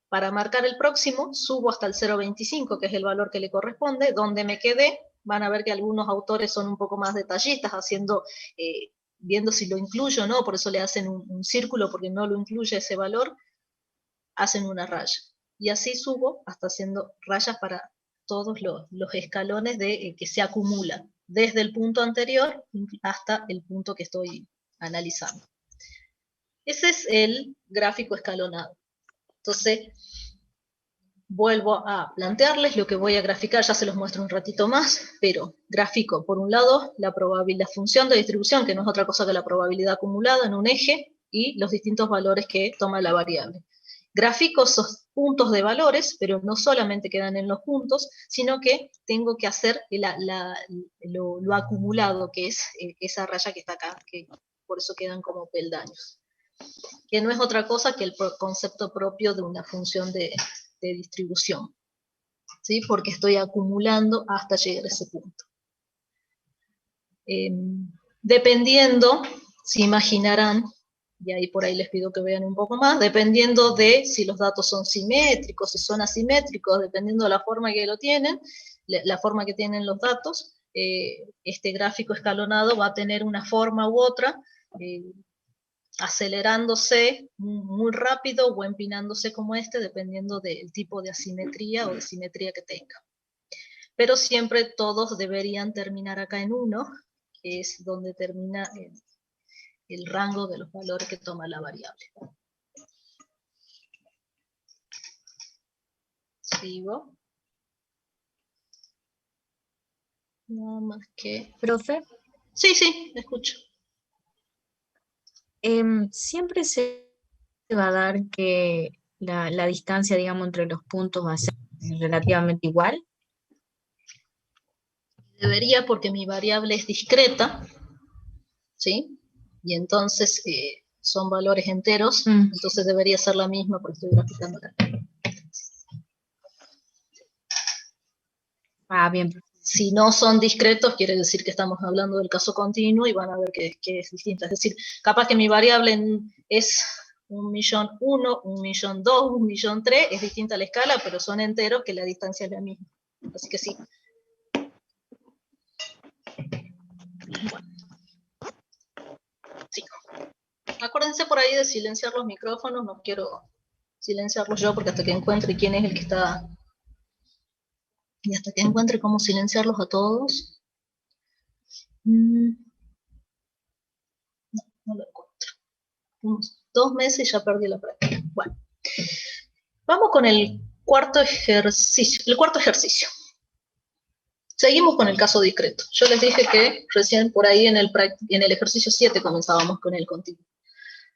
Para marcar el próximo, subo hasta el 0,25, que es el valor que le corresponde. Donde me quedé, van a ver que algunos autores son un poco más detallistas, viendo si lo incluyo o no, por eso le hacen un círculo, porque no lo incluye ese valor, hacen una raya. Y así subo hasta haciendo rayas para todos los escalones que se acumulan, desde el punto anterior hasta el punto que estoy analizando. Ese es el gráfico escalonado. Entonces, vuelvo a plantearles lo que voy a graficar, ya se los muestro un ratito más, pero grafico, por un lado, la función de distribución, que no es otra cosa que la probabilidad acumulada en un eje, y los distintos valores que toma la variable. Grafico esos puntos de valores, pero no solamente quedan en los puntos, sino que tengo que hacer lo acumulado, que es esa raya que está acá, que por eso quedan como peldaños. Que no es otra cosa que el concepto propio de una función de distribución, ¿sí? Porque estoy acumulando hasta llegar a ese punto. Dependiendo, si imaginarán, y ahí por ahí les pido que vean un poco más, dependiendo de si los datos son simétricos, si son asimétricos, dependiendo de la forma que lo tienen, la forma que tienen los datos, este gráfico escalonado va a tener una forma u otra, acelerándose muy rápido o empinándose como este, dependiendo del tipo de asimetría o de simetría que tenga. Pero siempre todos deberían terminar acá en 1, que es donde termina el rango de los valores que toma la variable. Sigo. Nada más que... Profe. Sí, escucho. Siempre se va a dar que la distancia, digamos, entre los puntos va a ser relativamente igual. Debería, porque mi variable es discreta, ¿sí? Y entonces son valores enteros, entonces debería ser la misma porque estoy graficando acá. Ah, bien. Si no son discretos, quiere decir que estamos hablando del caso continuo y van a ver que es distinta. Es decir, capaz que mi variable es 1.000.001, 1.000.002, 1.000.003, es distinta la escala, pero son enteros que la distancia es la misma. Así que sí. Bueno. Sí. Acuérdense por ahí de silenciar los micrófonos, no quiero silenciarlos yo porque hasta que encuentre quién es el que está... Y hasta que encuentre cómo silenciarlos a todos. No lo encuentro. Unos 2 meses y ya perdí la práctica. Bueno. Vamos con el cuarto ejercicio. Seguimos con el caso discreto. Yo les dije que recién por ahí en el ejercicio 7 comenzábamos con el continuo.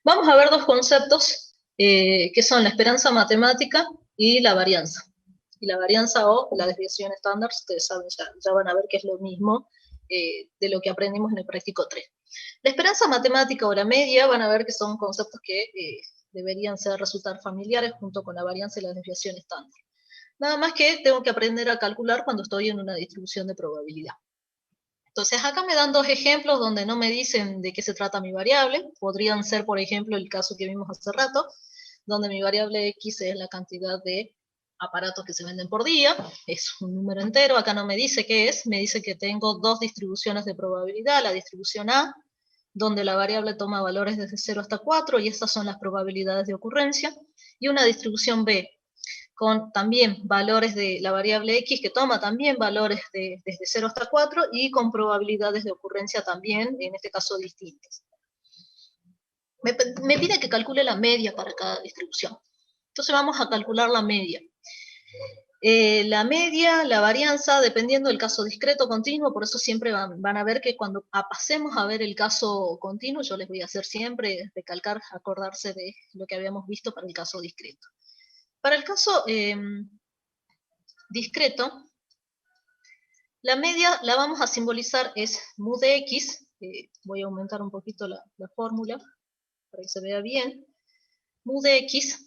Vamos a ver 2 conceptos que son la esperanza matemática y la varianza. Y la varianza o la desviación estándar, ustedes saben, ya van a ver que es lo mismo de lo que aprendimos en el práctico 3. La esperanza matemática o la media van a ver que son conceptos que deberían resultar familiares junto con la varianza y la desviación estándar. Nada más que tengo que aprender a calcular cuando estoy en una distribución de probabilidad. Entonces acá me dan dos ejemplos donde no me dicen de qué se trata mi variable. Podrían ser, por ejemplo, el caso que vimos hace rato, donde mi variable X es la cantidad de aparatos que se venden por día, es un número entero, acá no me dice qué es, me dice que tengo dos distribuciones de probabilidad, la distribución A, donde la variable toma valores desde 0 hasta 4, y estas son las probabilidades de ocurrencia, y una distribución B, con también valores de la variable X, que toma también valores desde 0 hasta 4, y con probabilidades de ocurrencia también, en este caso distintas. Me pide que calcule la media para cada distribución. Entonces vamos a calcular la media. La media, la varianza, dependiendo del caso discreto o continuo, por eso siempre van a ver que cuando pasemos a ver el caso continuo, yo les voy a hacer siempre recalcar, acordarse de lo que habíamos visto para el caso discreto. Para el caso discreto, la media la vamos a simbolizar es mu de x, voy a aumentar un poquito la fórmula para que se vea bien, mu de x,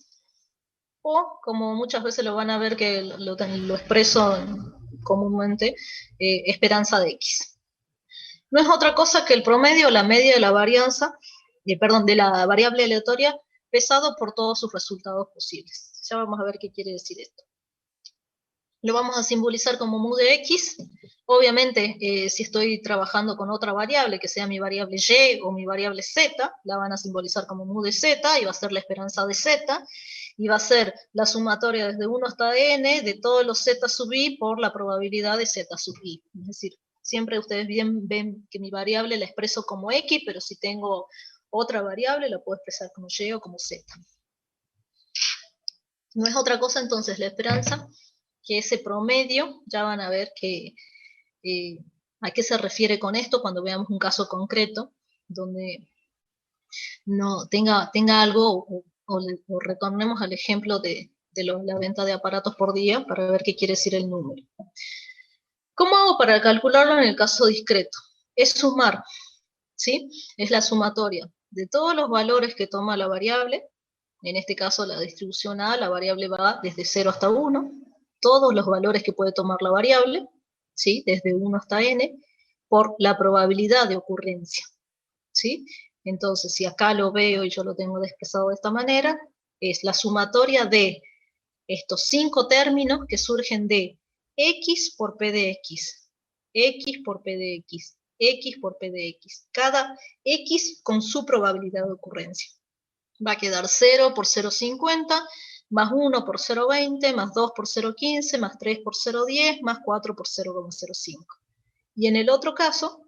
o como muchas veces lo van a ver que lo expreso comúnmente, esperanza de x. No es otra cosa que el promedio, la media de la varianza, de la variable aleatoria, pesado por todos sus resultados posibles. Ya vamos a ver qué quiere decir esto. Lo vamos a simbolizar como mu de x. Obviamente, si estoy trabajando con otra variable, que sea mi variable y o mi variable z, la van a simbolizar como mu de z, y va a ser la esperanza de z, y va a ser la sumatoria desde 1 hasta n de todos los z sub i por la probabilidad de z sub i. Es decir, siempre ustedes ven que mi variable la expreso como x, pero si tengo otra variable, la puedo expresar como y o como z. No es otra cosa entonces la esperanza que ese promedio, ya van a ver que a qué se refiere con esto cuando veamos un caso concreto, donde no tenga algo, o retornemos al ejemplo de la venta de aparatos por día, para ver qué quiere decir el número. ¿Cómo hago para calcularlo en el caso discreto? Es sumar, ¿sí? Es la sumatoria de todos los valores que toma la variable. En este caso, la distribución A, la variable va desde 0 hasta 1, todos los valores que puede tomar la variable, ¿sí? Desde 1 hasta n, por la probabilidad de ocurrencia, ¿sí? Entonces, si acá lo veo y yo lo tengo expresado de esta manera, es la sumatoria de estos 5 términos que surgen de x por p de x, x por p de x, x por p de x, cada x con su probabilidad de ocurrencia. Va a quedar 0 por 0,50, más 1 por 0,20, más 2 por 0,15, más 3 por 0,10, más 4 por 0,05. Y en el otro caso,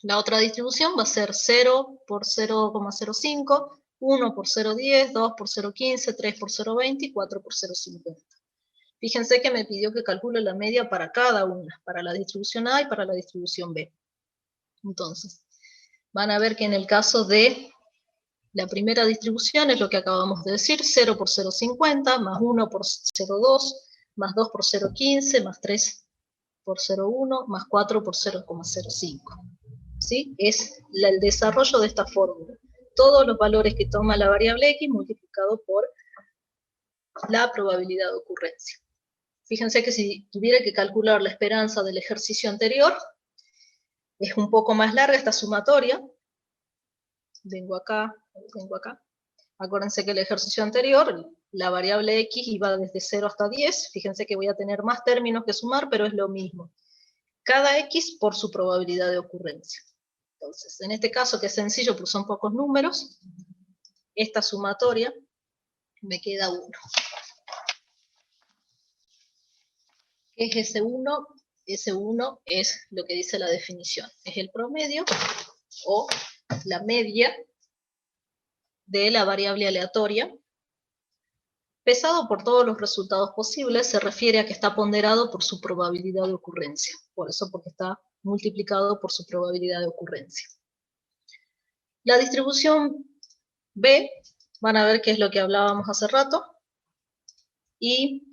la otra distribución va a ser 0 por 0,05, 1 por 0,10, 2 por 0,15, 3 por 0,20 y 4 por 0,50. Fíjense que me pidió que calcule la media para cada una, para la distribución A y para la distribución B. Entonces, van a ver que en el caso de la primera distribución es lo que acabamos de decir, 0 por 0,50, más 1 por 0,2, más 2 por 0,15, más 3 por 0,1, más 4 por 0,05. ¿Sí? Es el desarrollo de esta fórmula. Todos los valores que toma la variable x multiplicado por la probabilidad de ocurrencia. Fíjense que si tuviera que calcular la esperanza del ejercicio anterior, es un poco más larga esta sumatoria. Vengo acá. Acuérdense que el ejercicio anterior, la variable x iba desde 0 hasta 10. Fíjense que voy a tener más términos que sumar, pero es lo mismo. Cada x por su probabilidad de ocurrencia. Entonces, en este caso, que es sencillo porque son pocos números, esta sumatoria me queda 1. ¿Qué es ese 1? Ese 1 es lo que dice la definición. Es el promedio o la media de la variable aleatoria. Pesado por todos los resultados posibles, se refiere a que está ponderado por su probabilidad de ocurrencia. Por eso, porque está multiplicado por su probabilidad de ocurrencia. La distribución B van a ver qué es lo que hablábamos hace rato, y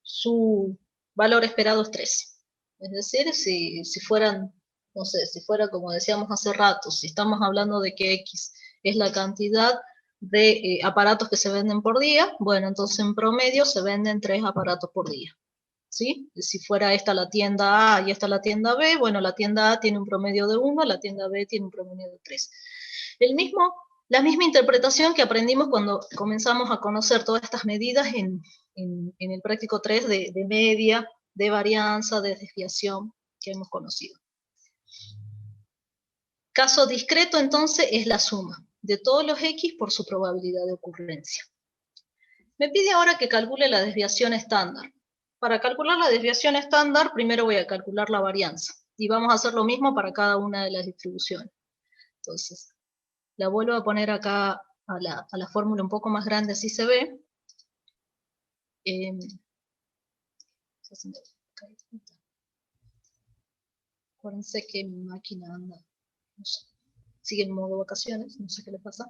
su valor esperado es 13. Es decir, si fueran, no sé, si fuera como decíamos hace rato, si estamos hablando de que X es la cantidad de aparatos que se venden por día, bueno, entonces en promedio se venden 3 aparatos por día. ¿Sí? Si fuera esta la tienda A y esta la tienda B, bueno, la tienda A tiene un promedio de 1, la tienda B tiene un promedio de 3. La misma interpretación que aprendimos cuando comenzamos a conocer todas estas medidas en el práctico 3 de media, de varianza, de desviación que hemos conocido. Caso discreto, entonces, es la suma de todos los X por su probabilidad de ocurrencia. Me pide ahora que calcule la desviación estándar. Para calcular la desviación estándar, primero voy a calcular la varianza. Y vamos a hacer lo mismo para cada una de las distribuciones. Entonces, la vuelvo a poner acá a la fórmula un poco más grande, así se ve. Acuérdense que mi máquina anda, no sé, sigue en modo vacaciones, no sé qué le pasa.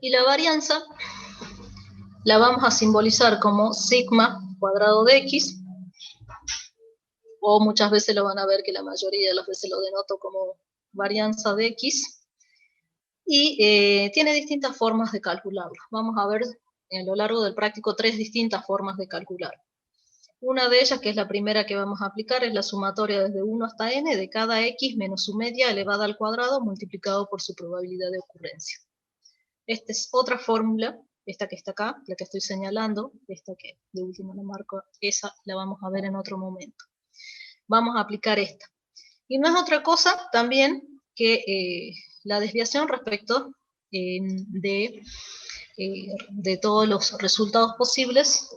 Y la varianza la vamos a simbolizar como sigma cuadrado de X, o muchas veces lo van a ver que la mayoría de las veces lo denoto como varianza de X, y tiene distintas formas de calcularlo. Vamos a ver a lo largo del práctico 3 distintas formas de calcular. Una de ellas, que es la primera que vamos a aplicar, es la sumatoria desde 1 hasta n de cada X menos su media elevada al cuadrado multiplicado por su probabilidad de ocurrencia. Esta es otra fórmula, esta que está acá, la que estoy señalando, esta que de último la marco, esa la vamos a ver en otro momento. Vamos a aplicar esta. Y no es otra cosa también que la desviación respecto de todos los resultados posibles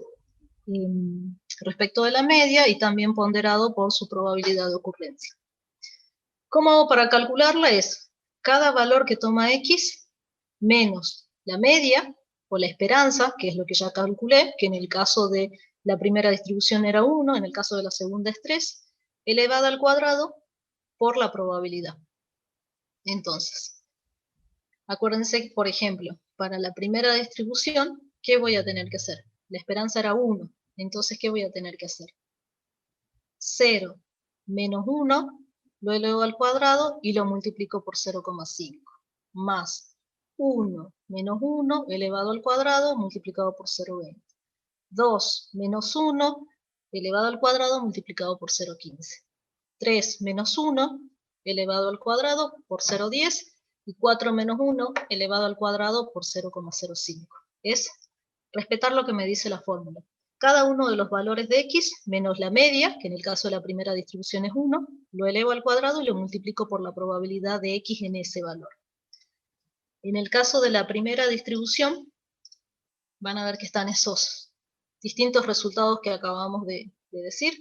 respecto de la media, y también ponderado por su probabilidad de ocurrencia. ¿Cómo hago para calcularla? Es cada valor que toma X menos la media o la esperanza, que es lo que ya calculé, que en el caso de la primera distribución era 1, en el caso de la segunda es 3, elevada al cuadrado por la probabilidad. Entonces, acuérdense, por ejemplo, para la primera distribución, ¿qué voy a tener que hacer? La esperanza era 1, entonces, ¿qué voy a tener que hacer? 0 menos 1, lo elevo al cuadrado y lo multiplico por 0,5, más 1 menos 1 elevado al cuadrado multiplicado por 0,20. 2 menos 1 elevado al cuadrado multiplicado por 0,15. 3 menos 1 elevado al cuadrado por 0,10 y 4 menos 1 elevado al cuadrado por 0,05. Es respetar lo que me dice la fórmula. Cada uno de los valores de X menos la media, que en el caso de la primera distribución es 1, lo elevo al cuadrado y lo multiplico por la probabilidad de X en ese valor. En el caso de la primera distribución, van a ver que están esos distintos resultados que acabamos de decir.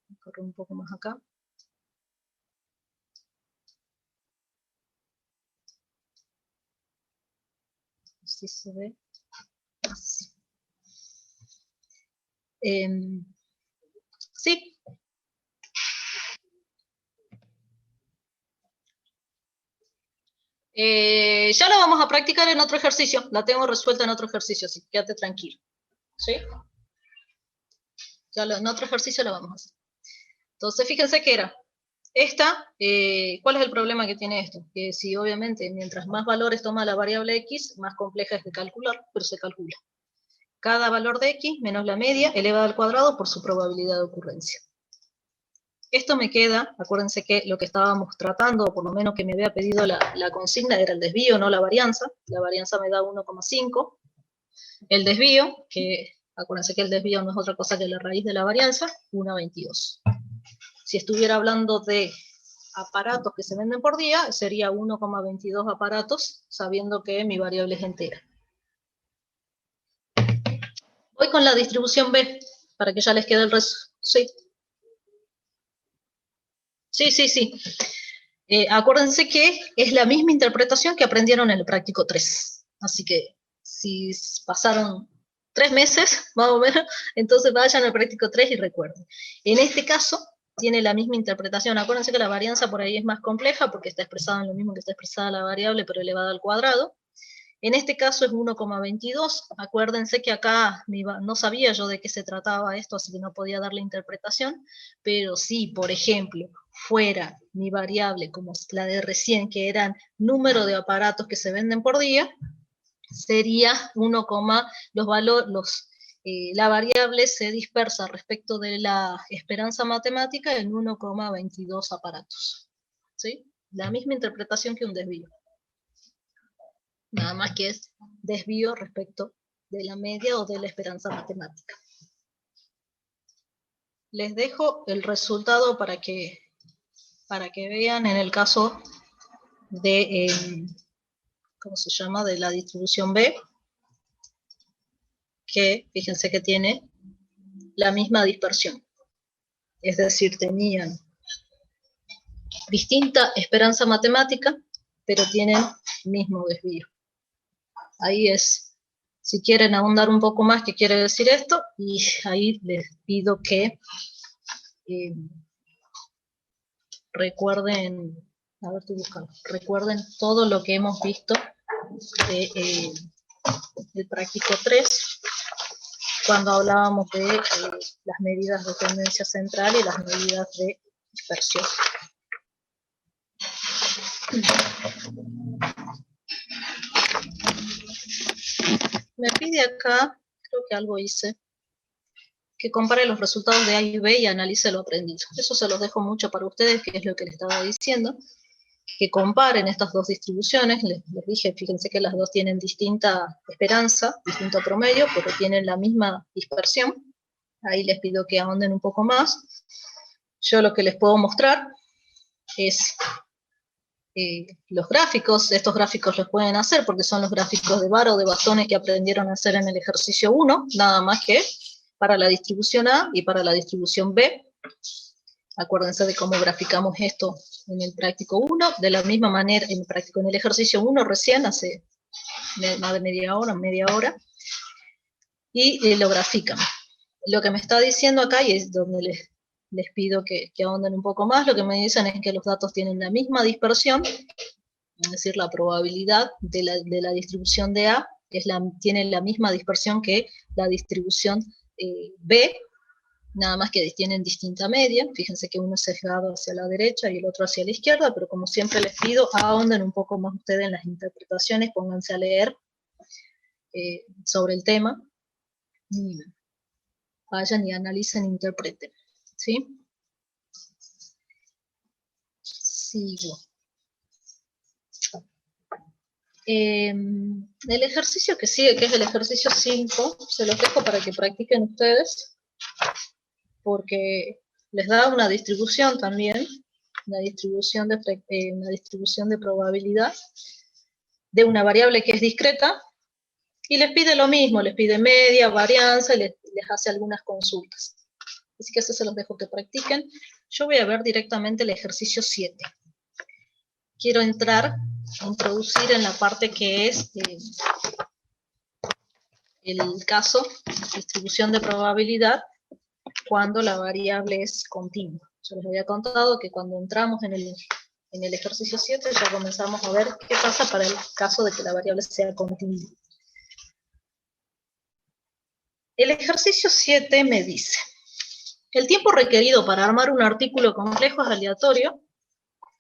Voy a correr un poco más acá. Así se ve. Así. Sí. Ya la vamos a practicar en otro ejercicio. La tengo resuelta en otro ejercicio, así que quédate tranquilo. ¿Sí? Ya en otro ejercicio la vamos a hacer. Entonces, fíjense que era esta. ¿Cuál es el problema que tiene esto? Que si obviamente mientras más valores toma la variable X, más compleja es de calcular, pero se calcula. Cada valor de X menos la media elevada al cuadrado por su probabilidad de ocurrencia. Esto me queda, acuérdense que lo que estábamos tratando, o por lo menos que me había pedido la consigna, era el desvío, no la varianza. La varianza me da 1,5. El desvío, que acuérdense que el desvío no es otra cosa que la raíz de la varianza, 1,22. Si estuviera hablando de aparatos que se venden por día, sería 1,22 aparatos, sabiendo que mi variable es entera. Voy con la distribución B, para que ya les quede el resto. Sí. Sí. Acuérdense que es la misma interpretación que aprendieron en el práctico 3. Así que si pasaron 3 meses, más o menos, entonces vayan al práctico 3 y recuerden. En este caso, tiene la misma interpretación. Acuérdense que la varianza por ahí es más compleja porque está expresada en lo mismo que está expresada la variable, pero elevada al cuadrado. En este caso es 1,22. Acuérdense que acá no sabía yo de qué se trataba esto, así que no podía darle interpretación, pero si, por ejemplo, fuera mi variable como la de recién, que eran número de aparatos que se venden por día, sería 1, la variable se dispersa respecto de la esperanza matemática en 1,22 aparatos. ¿Sí? La misma interpretación que un desvío. Nada más que es desvío respecto de la media o de la esperanza matemática. Les dejo el resultado para que vean en el caso de, ¿cómo se llama?, de la distribución B, que fíjense que tiene la misma dispersión. Es decir, tenían distinta esperanza matemática, pero tienen mismo desvío. Ahí es, si quieren ahondar un poco más qué quiere decir esto, y ahí les pido que recuerden, a ver, estoy buscando, recuerden todo lo que hemos visto del práctico 3, cuando hablábamos de las medidas de tendencia central y las medidas de dispersión. Me pide acá, creo que algo hice, que compare los resultados de A y B y analice lo aprendido. Eso se los dejo mucho para ustedes, que es lo que les estaba diciendo, que comparen estas dos distribuciones. Les dije, fíjense que las dos tienen distinta esperanza, distinto promedio, pero tienen la misma dispersión. Ahí les pido que ahonden un poco más. Yo lo que les puedo mostrar es los gráficos. Estos gráficos los pueden hacer porque son los gráficos de vara o de bastones que aprendieron a hacer en el ejercicio 1, nada más que para la distribución A y para la distribución B. Acuérdense de cómo graficamos esto en el práctico 1, de la misma manera en el ejercicio 1 recién, hace más de media hora, y lo grafican. Lo que me está diciendo acá, y es donde les pido que ahonden un poco más, lo que me dicen es que los datos tienen la misma dispersión, es decir, la probabilidad de la distribución de A tiene la misma dispersión que la distribución B, nada más que tienen distinta media. Fíjense que uno es sesgado hacia la derecha y el otro hacia la izquierda, pero como siempre les pido, ahonden un poco más ustedes en las interpretaciones, pónganse a leer sobre el tema, y vayan y analicen e interpreten. ¿Sí? Sigo. El ejercicio que sigue, que es el ejercicio 5, se los dejo para que practiquen ustedes, porque les da una distribución también, una distribución de probabilidad de una variable que es discreta, y les pide lo mismo, les pide media, varianza, y les hace algunas consultas. Así que eso se los dejo que practiquen. Yo voy a ver directamente el ejercicio 7. Quiero introducir en la parte que es el caso, distribución de probabilidad, cuando la variable es continua. Yo les había contado que cuando entramos en el ejercicio 7 ya comenzamos a ver qué pasa para el caso de que la variable sea continua. El ejercicio 7 me dice, el tiempo requerido para armar un artículo complejo es aleatorio,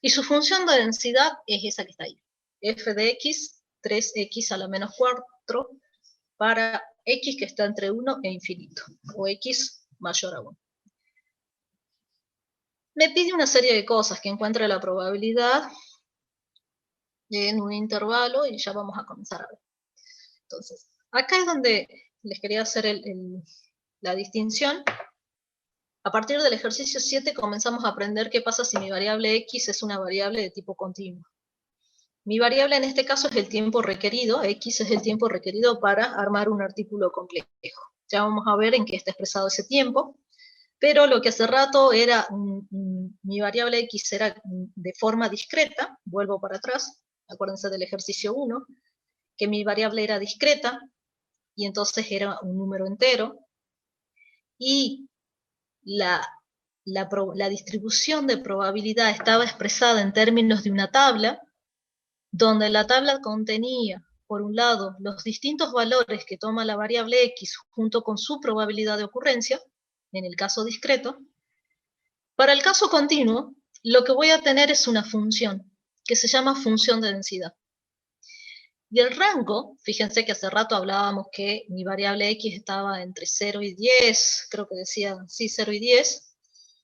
y su función de densidad es esa que está ahí. F de x, 3x a la menos 4, para x que está entre 1 e infinito, o x mayor a 1. Me pide una serie de cosas, que encuentre la probabilidad en un intervalo, y ya vamos a comenzar a ver. Entonces, acá es donde les quería hacer la distinción. A partir del ejercicio 7 comenzamos a aprender qué pasa si mi variable x es una variable de tipo continuo. Mi variable en este caso es el tiempo requerido, x es el tiempo requerido para armar un artículo complejo. Ya vamos a ver en qué está expresado ese tiempo, pero lo que hace rato era, mi variable x era de forma discreta, vuelvo para atrás, acuérdense del ejercicio 1, que mi variable era discreta, y entonces era un número entero, y la la distribución de probabilidad estaba expresada en términos de una tabla, donde la tabla contenía, por un lado, los distintos valores que toma la variable X junto con su probabilidad de ocurrencia, en el caso discreto. Para el caso continuo, lo que voy a tener es una función, que se llama función de densidad. Y el rango, fíjense que hace rato hablábamos que mi variable X estaba entre 0 y 10, creo que decía, sí, 0 y 10,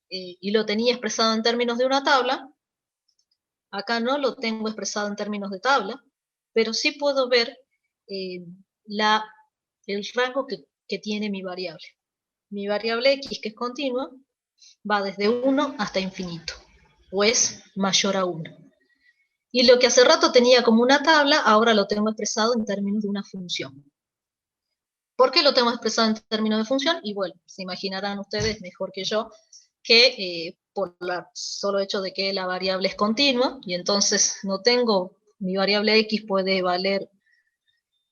y lo tenía expresado en términos de una tabla. Acá no lo tengo expresado en términos de tabla, pero sí puedo ver el rango que tiene mi variable. Mi variable X, que es continua, va desde 1 hasta infinito, o es mayor a 1. Y lo que hace rato tenía como una tabla, ahora lo tengo expresado en términos de una función. ¿Por qué lo tengo expresado en términos de función? Y bueno, se imaginarán ustedes mejor que yo que por el solo hecho de que la variable es continua, y entonces no tengo, mi variable X puede valer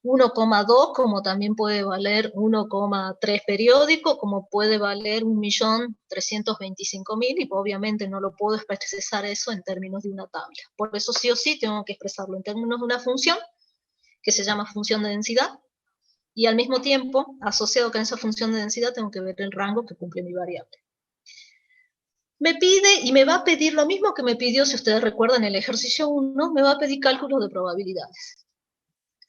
1,2, como también puede valer 1,3 periódico, como puede valer 1.325.000, y obviamente no lo puedo expresar eso en términos de una tabla. Por eso sí o sí tengo que expresarlo en términos de una función, que se llama función de densidad, y al mismo tiempo, asociado con esa función de densidad, tengo que ver el rango que cumple mi variable. Me pide, y me va a pedir lo mismo que me pidió, si ustedes recuerdan el ejercicio 1, me va a pedir cálculos de probabilidades.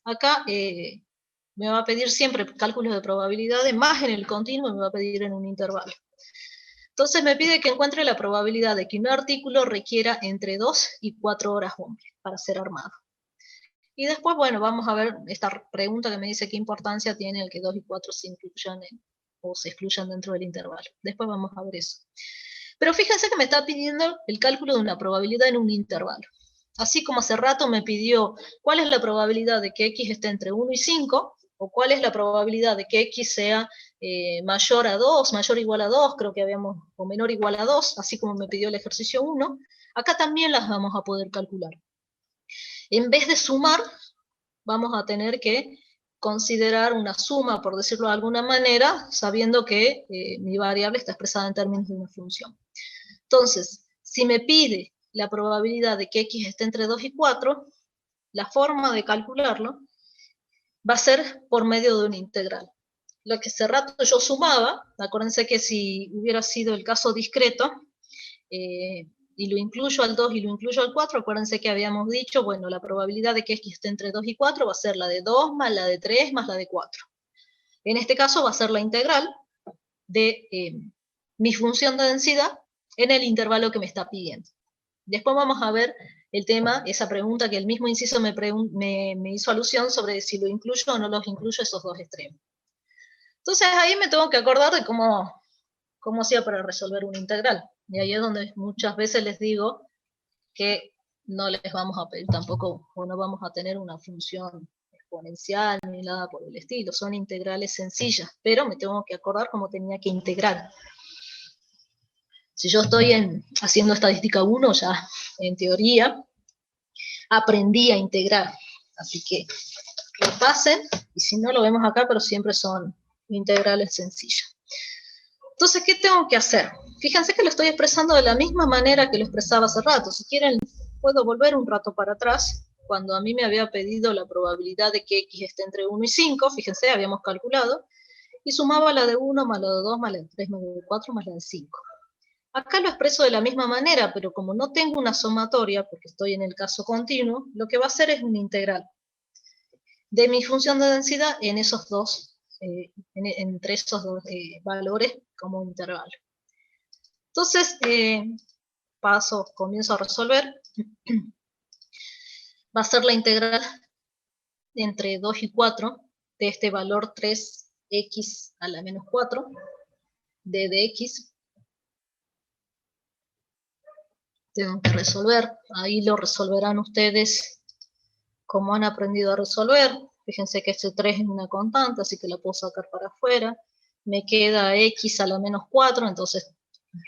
Acá me va a pedir siempre cálculos de probabilidades, más en el continuo me va a pedir en un intervalo. Entonces me pide que encuentre la probabilidad de que un artículo requiera entre 2 y 4 horas hombre para ser armado. Y después, bueno, vamos a ver esta pregunta que me dice qué importancia tiene el que 2 y 4 se incluyan o se excluyan dentro del intervalo. Después vamos a ver eso. Pero fíjense que me está pidiendo el cálculo de una probabilidad en un intervalo. Así como hace rato me pidió cuál es la probabilidad de que X esté entre 1 y 5, o cuál es la probabilidad de que X sea mayor a 2, mayor o igual a 2, creo que habíamos, o menor o igual a 2, así como me pidió el ejercicio 1, acá también las vamos a poder calcular. En vez de sumar, vamos a tener que considerar una suma, por decirlo de alguna manera, sabiendo que mi variable está expresada en términos de una función. Entonces, si me pide la probabilidad de que X esté entre 2 y 4, la forma de calcularlo va a ser por medio de una integral. Lo que hace rato yo sumaba, acuérdense que si hubiera sido el caso discreto, y lo incluyo al 2 y lo incluyo al 4, acuérdense que habíamos dicho, bueno, la probabilidad de que X esté entre 2 y 4 va a ser la de 2 más la de 3 más la de 4. En este caso va a ser la integral de mi función de densidad en el intervalo que me está pidiendo. Después vamos a ver el tema, esa pregunta que el mismo inciso me hizo alusión sobre si lo incluyo o no los incluyo esos dos extremos. Entonces ahí me tengo que acordar de cómo hacía para resolver una integral. Y ahí es donde muchas veces les digo que no les vamos a pedir tampoco, o no vamos a tener una función exponencial ni nada por el estilo, son integrales sencillas, pero me tengo que acordar cómo tenía que integrar. Si yo estoy haciendo estadística 1, ya en teoría aprendí a integrar, así que repasen, y si no lo vemos acá, pero siempre son integrales sencillas. Entonces, ¿qué tengo que hacer? Fíjense que lo estoy expresando de la misma manera que lo expresaba hace rato. Si quieren, puedo volver un rato para atrás, cuando a mí me había pedido la probabilidad de que X esté entre 1 y 5, fíjense, habíamos calculado, y sumaba la de 1 más la de 2 más la de 3 más la de 4 más la de 5. Acá lo expreso de la misma manera, pero como no tengo una sumatoria, porque estoy en el caso continuo, lo que va a hacer es una integral de mi función de densidad en esos dos, entre esos dos valores como intervalo. Entonces, comienzo a resolver. Va a ser la integral entre 2 y 4 de este valor 3x a la menos 4 de dx. Tengo que resolver. Ahí lo resolverán ustedes como han aprendido a resolver. Fíjense que este 3 es una constante, así que la puedo sacar para afuera. Me queda x a la menos 4, entonces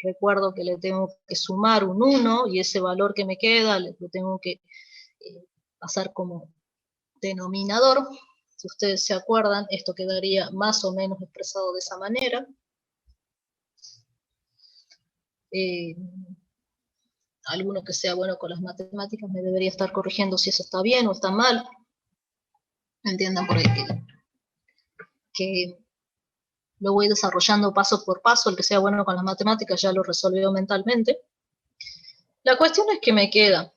recuerdo que le tengo que sumar un 1, y ese valor que me queda lo tengo que pasar como denominador. Si ustedes se acuerdan, esto quedaría más o menos expresado de esa manera. alguno que sea bueno con las matemáticas me debería estar corrigiendo si eso está bien o está mal. Entiendan por ahí que lo voy desarrollando paso por paso. El que sea bueno con las matemáticas ya lo resolvió mentalmente. La cuestión es que me queda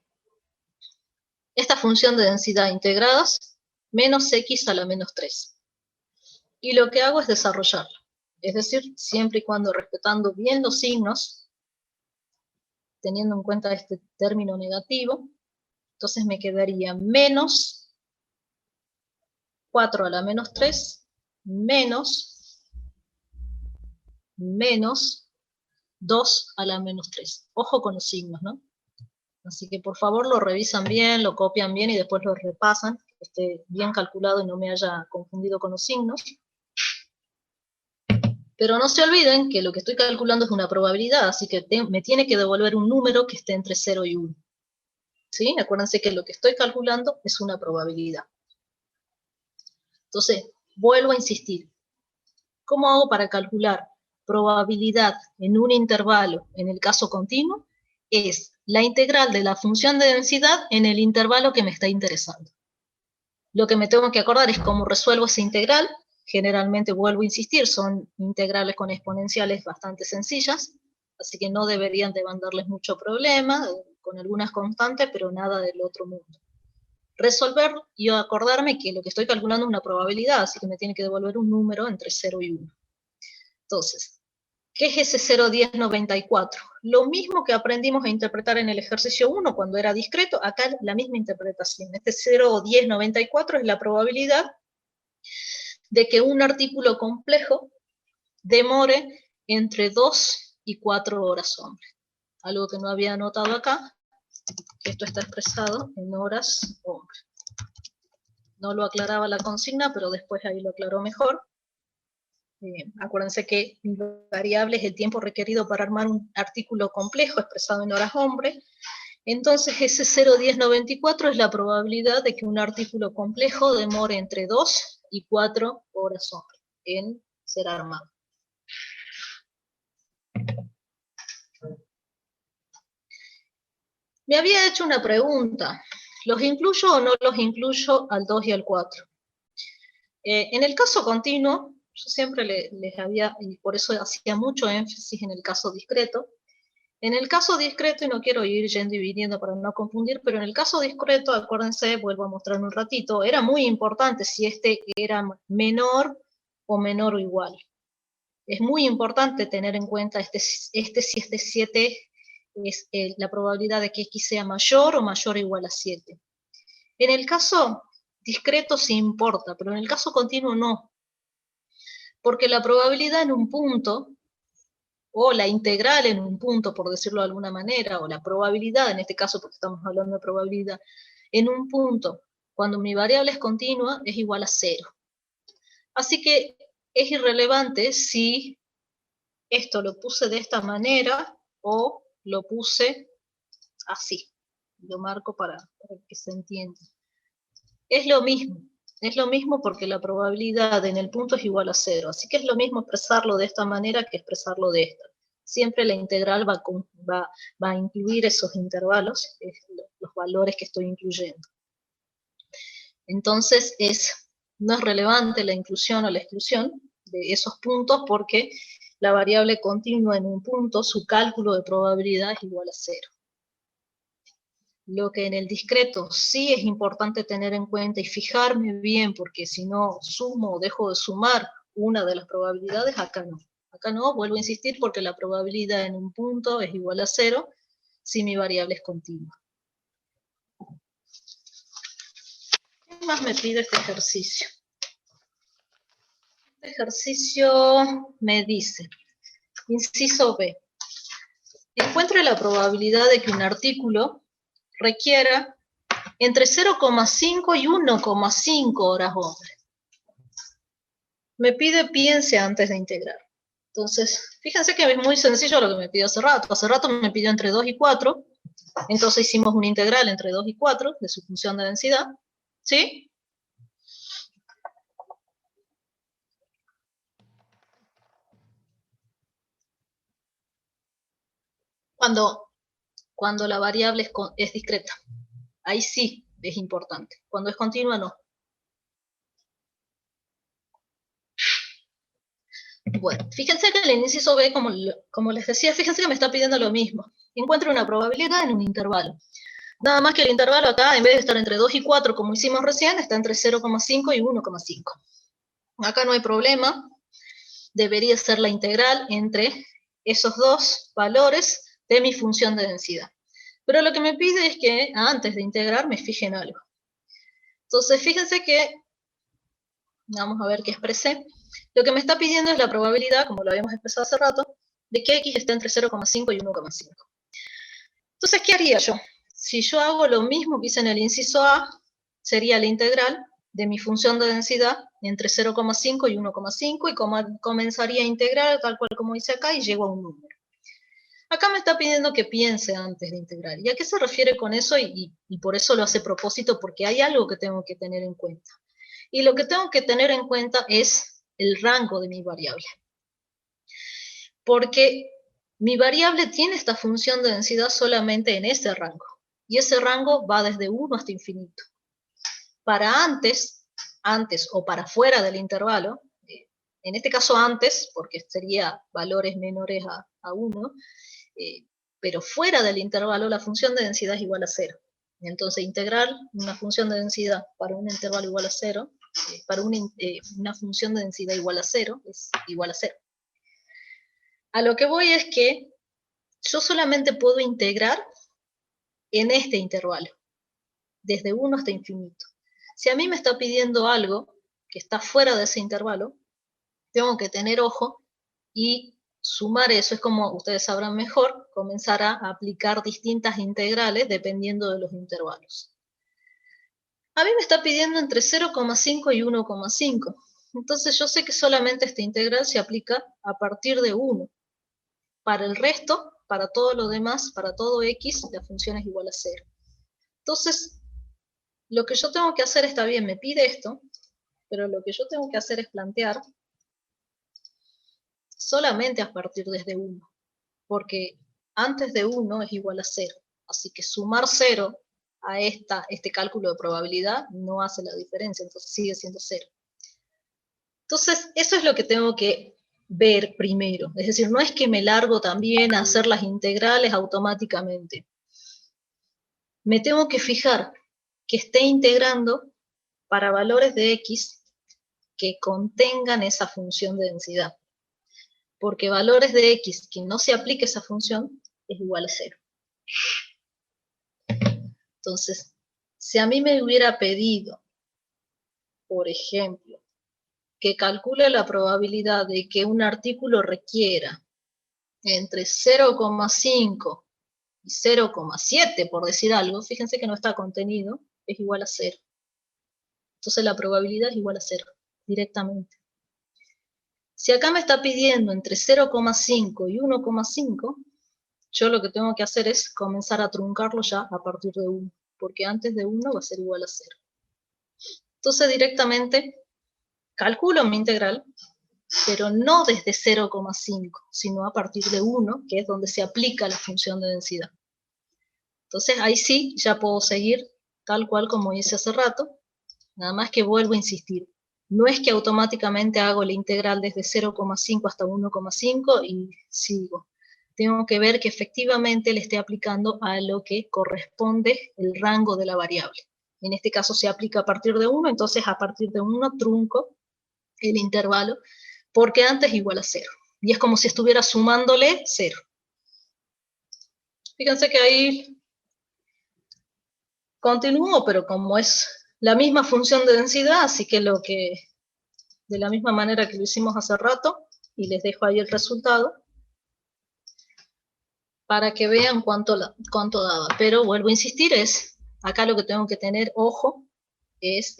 esta función de densidad integradas menos x a la menos 3. Y lo que hago es desarrollarla. Es decir, siempre y cuando respetando bien los signos, teniendo en cuenta este término negativo, entonces me quedaría menos 4 a la menos 3 menos 2 a la menos 3. Ojo con los signos, ¿no? Así que por favor lo revisan bien, lo copian bien y después lo repasan, que esté bien calculado y no me haya confundido con los signos. Pero no se olviden que lo que estoy calculando es una probabilidad, así que me tiene que devolver un número que esté entre 0 y 1. ¿Sí? Acuérdense que lo que estoy calculando es una probabilidad. Entonces, vuelvo a insistir. ¿Cómo hago para calcular probabilidad en un intervalo en el caso continuo? Es la integral de la función de densidad en el intervalo que me está interesando. Lo que me tengo que acordar es cómo resuelvo esa integral. Generalmente, vuelvo a insistir, son integrales con exponenciales bastante sencillas, así que no deberían demandarles mucho problema, con algunas constantes, pero nada del otro mundo. Resolver y acordarme que lo que estoy calculando es una probabilidad, así que me tiene que devolver un número entre 0 y 1. Entonces, ¿qué es ese 0, 10, 94? Lo mismo que aprendimos a interpretar en el ejercicio 1 cuando era discreto, acá la misma interpretación. Este 0, 10, 94 es la probabilidad de que un artículo complejo demore entre 2 y 4 horas hombre. Algo que no había anotado acá, que esto está expresado en horas hombre. No lo aclaraba la consigna, pero después ahí lo aclaró mejor. Acuérdense que mi variable es el tiempo requerido para armar un artículo complejo expresado en horas hombre. Entonces ese 0,1094 es la probabilidad de que un artículo complejo demore entre 2 y 4 horas hombre en ser armado. Me había hecho una pregunta. ¿Los incluyo o no los incluyo al 2 y al 4? En el caso continuo, yo siempre les había, y por eso hacía mucho énfasis en el caso discreto. En el caso discreto, y no quiero ir yendo y viniendo para no confundir, pero en el caso discreto, acuérdense, vuelvo a mostrar un ratito, era muy importante si este era menor o menor o igual. Es muy importante tener en cuenta si este 7 es la probabilidad de que x sea mayor o mayor o igual a 7. En el caso discreto sí importa, pero en el caso continuo no. Porque la probabilidad en un punto, o la integral en un punto, por decirlo de alguna manera, o la probabilidad, en este caso porque estamos hablando de probabilidad, en un punto, cuando mi variable es continua, es igual a 0. Así que es irrelevante si esto lo puse de esta manera o lo puse así. Lo marco para que se entienda. Es lo mismo porque la probabilidad en el punto es igual a 0, así que es lo mismo expresarlo de esta manera que expresarlo de esta. Siempre la integral va a incluir esos intervalos, los valores que estoy incluyendo. Entonces no es relevante la inclusión o la exclusión de esos puntos porque la variable continua en un punto, su cálculo de probabilidad es igual a 0. Lo que en el discreto sí es importante tener en cuenta y fijarme bien, porque si no sumo o dejo de sumar una de las probabilidades, acá no. Acá no, vuelvo a insistir, porque la probabilidad en un punto es igual a 0 si mi variable es continua. ¿Qué más me pide este ejercicio? Este ejercicio me dice, inciso B, encuentre la probabilidad de que un artículo requiera entre 0,5 y 1,5 horas hombre. Me pide piense antes de integrar. Entonces, fíjense que es muy sencillo lo que me pidió hace rato. Hace rato me pidió entre 2 y 4. Entonces hicimos una integral entre 2 y 4 de su función de densidad. ¿Sí? Cuando la variable es discreta. Ahí sí es importante. Cuando es continua, no. Bueno, fíjense que el inciso B, como les decía, fíjense que me está pidiendo lo mismo. Encuentre una probabilidad en un intervalo. Nada más que el intervalo acá, en vez de estar entre 2 y 4, como hicimos recién, está entre 0,5 y 1,5. Acá no hay problema. Debería ser la integral entre esos dos valores de mi función de densidad. Pero lo que me pide es que antes de integrar me fije en algo. Entonces, fíjense que, vamos a ver qué expresé. Lo que me está pidiendo es la probabilidad, como lo habíamos expresado hace rato, de que x esté entre 0,5 y 1,5. Entonces, ¿qué haría yo? Si yo hago lo mismo que hice en el inciso A, sería la integral de mi función de densidad entre 0,5 y 1,5 y comenzaría a integrar tal cual como hice acá y llego a un número. Acá me está pidiendo que piense antes de integrar. ¿Y a qué se refiere con eso? Y por eso lo hace a propósito, porque hay algo que tengo que tener en cuenta. Y lo que tengo que tener en cuenta es el rango de mi variable. Porque mi variable tiene esta función de densidad solamente en ese rango. Y ese rango va desde 1 hasta infinito. Para antes o para fuera del intervalo, en este caso antes, porque sería valores menores a 1, pero fuera del intervalo la función de densidad es igual a 0. Entonces integrar una función de densidad para un intervalo igual a 0, para una función de densidad igual a 0, es igual a 0. A lo que voy es que yo solamente puedo integrar en este intervalo, desde 1 hasta infinito. Si a mí me está pidiendo algo que está fuera de ese intervalo, tengo que tener ojo y sumar eso. Es como ustedes sabrán mejor, comenzar a aplicar distintas integrales dependiendo de los intervalos. A mí me está pidiendo entre 0,5 y 1,5. Entonces yo sé que solamente esta integral se aplica a partir de 1. Para el resto, para todo lo demás, para todo x, la función es igual a 0. Entonces, lo que yo tengo que hacer, está bien, me pide esto, pero lo que yo tengo que hacer es plantear solamente a partir desde 1, porque antes de 1 es igual a 0. Así que sumar 0 a este cálculo de probabilidad no hace la diferencia, entonces sigue siendo 0. Entonces, eso es lo que tengo que ver primero. Es decir, no es que me largo también a hacer las integrales automáticamente. Me tengo que fijar que esté integrando para valores de x que contengan esa función de densidad. Porque valores de x que no se aplique esa función es igual a 0. Entonces, si a mí me hubiera pedido, por ejemplo, que calcule la probabilidad de que un artículo requiera entre 0,5 y 0,7, por decir algo, fíjense que no está contenido, es igual a 0. Entonces la probabilidad es igual a 0, directamente. Si acá me está pidiendo entre 0,5 y 1,5, yo lo que tengo que hacer es comenzar a truncarlo ya a partir de 1, porque antes de 1 va a ser igual a 0. Entonces directamente calculo mi integral, pero no desde 0,5, sino a partir de 1, que es donde se aplica la función de densidad. Entonces ahí sí ya puedo seguir tal cual como hice hace rato, nada más que vuelvo a insistir. No es que automáticamente hago la integral desde 0,5 hasta 1,5 y sigo. Tengo que ver que efectivamente le esté aplicando a lo que corresponde el rango de la variable. En este caso se aplica a partir de 1, entonces a partir de 1 trunco el intervalo, porque antes es igual a 0. Y es como si estuviera sumándole 0. Fíjense que ahí continúo, pero como es la misma función de densidad, así que de la misma manera que lo hicimos hace rato, y les dejo ahí el resultado, para que vean cuánto daba. Pero vuelvo a insistir, acá lo que tengo que tener ojo es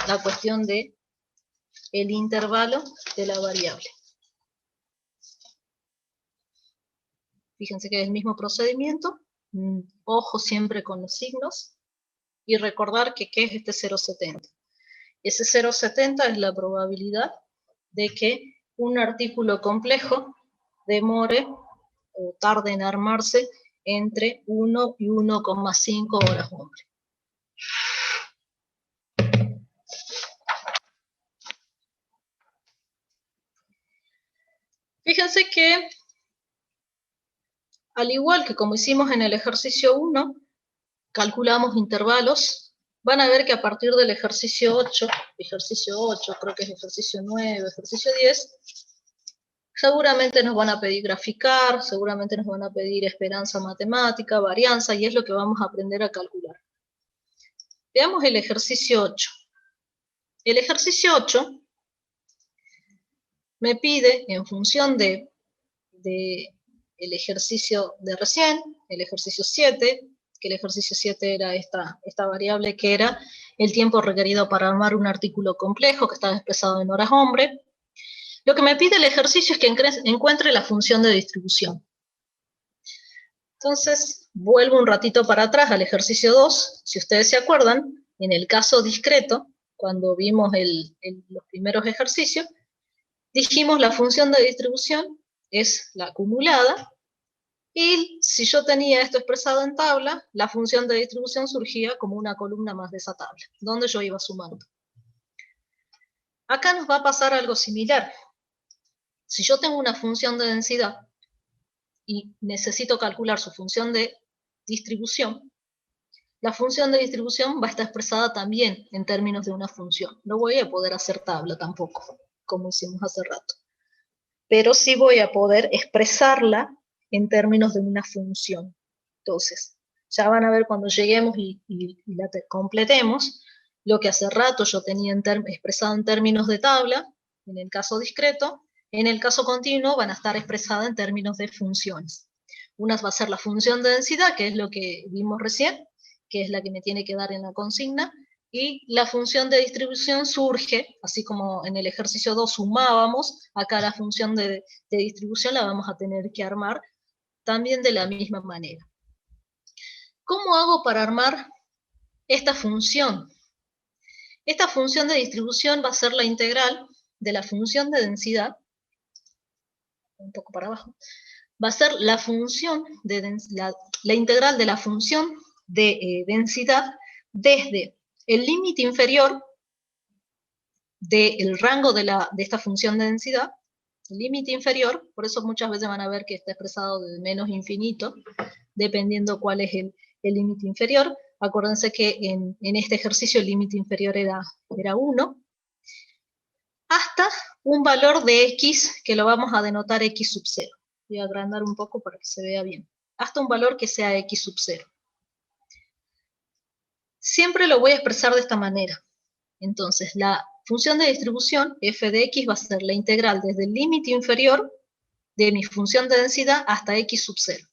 la cuestión de el intervalo de la variable. Fíjense que es el mismo procedimiento, ojo siempre con los signos, y recordar que ¿qué es este 0,70? Ese 0,70 es la probabilidad de que un artículo complejo demore o tarde en armarse entre 1 y 1,5 horas hombre. Fíjense que, al igual que como hicimos en el ejercicio 1, calculamos intervalos, van a ver que a partir del ejercicio 8, creo que es ejercicio 9, ejercicio 10, seguramente nos van a pedir graficar, seguramente nos van a pedir esperanza matemática, varianza, y es lo que vamos a aprender a calcular. Veamos el ejercicio 8. El ejercicio 8 me pide, en función de el ejercicio de recién, el ejercicio 7, que el ejercicio 7 era esta variable que era el tiempo requerido para armar un artículo complejo que estaba expresado en horas hombre. Lo que me pide el ejercicio es que encuentre la función de distribución. Entonces, vuelvo un ratito para atrás al ejercicio 2. Si ustedes se acuerdan, en el caso discreto, cuando vimos los primeros ejercicios, dijimos la función de distribución es la acumulada, y si yo tenía esto expresado en tabla, la función de distribución surgía como una columna más de esa tabla, donde yo iba sumando. Acá nos va a pasar algo similar. Si yo tengo una función de densidad y necesito calcular su función de distribución, la función de distribución va a estar expresada también en términos de una función. No voy a poder hacer tabla tampoco, como hicimos hace rato. Pero sí voy a poder expresarla en términos de una función. Entonces, ya van a ver cuando lleguemos y la completemos, lo que hace rato yo tenía expresado en términos de tabla, en el caso discreto, en el caso continuo van a estar expresadas en términos de funciones. Una va a ser la función de densidad, que es lo que vimos recién, que es la que me tiene que dar en la consigna, y la función de distribución surge, así como en el ejercicio 2 sumábamos, acá la función de distribución la vamos a tener que armar también de la misma manera. ¿Cómo hago para armar esta función? Esta función de distribución va a ser la integral de la función de densidad, un poco para abajo, va a ser la función de la integral de la función de densidad desde el límite inferior del rango de esta función de densidad, el límite inferior, por eso muchas veces van a ver que está expresado de menos infinito, dependiendo cuál es el límite inferior. Acuérdense que en este ejercicio el límite inferior era 1, hasta un valor de x, que lo vamos a denotar x sub 0. Voy a agrandar un poco para que se vea bien. Hasta un valor que sea x sub 0. Siempre lo voy a expresar de esta manera. Entonces, la función de distribución, f de x, va a ser la integral desde el límite inferior de mi función de densidad hasta x sub 0.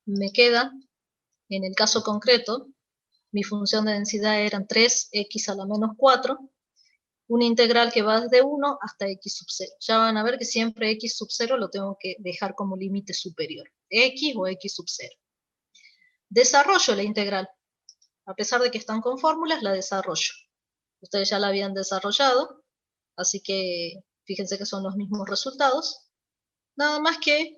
Me queda, en el caso concreto, mi función de densidad eran 3x a la menos 4, una integral que va desde 1 hasta x sub 0. Ya van a ver que siempre x sub 0 lo tengo que dejar como límite superior, x o x sub 0. Desarrollo la integral. A pesar de que están con fórmulas, la desarrollo. Ustedes ya la habían desarrollado, así que fíjense que son los mismos resultados. Nada más que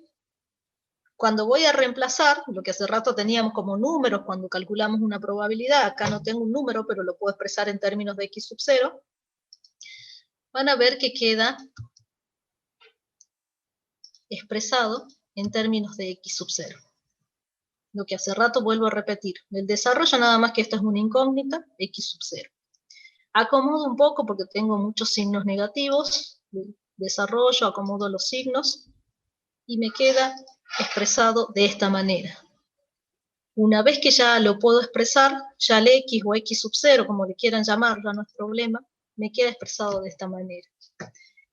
cuando voy a reemplazar, lo que hace rato teníamos como números cuando calculamos una probabilidad, acá no tengo un número, pero lo puedo expresar en términos de x sub 0, van a ver que queda expresado en términos de x sub 0. Lo que hace rato vuelvo a repetir. El desarrollo, nada más que esto es una incógnita, x sub 0. Acomodo un poco porque tengo muchos signos negativos. Desarrollo, acomodo los signos y me queda expresado de esta manera. Una vez que ya lo puedo expresar, ya el x o x sub 0, como le quieran llamar, ya no es problema, me queda expresado de esta manera.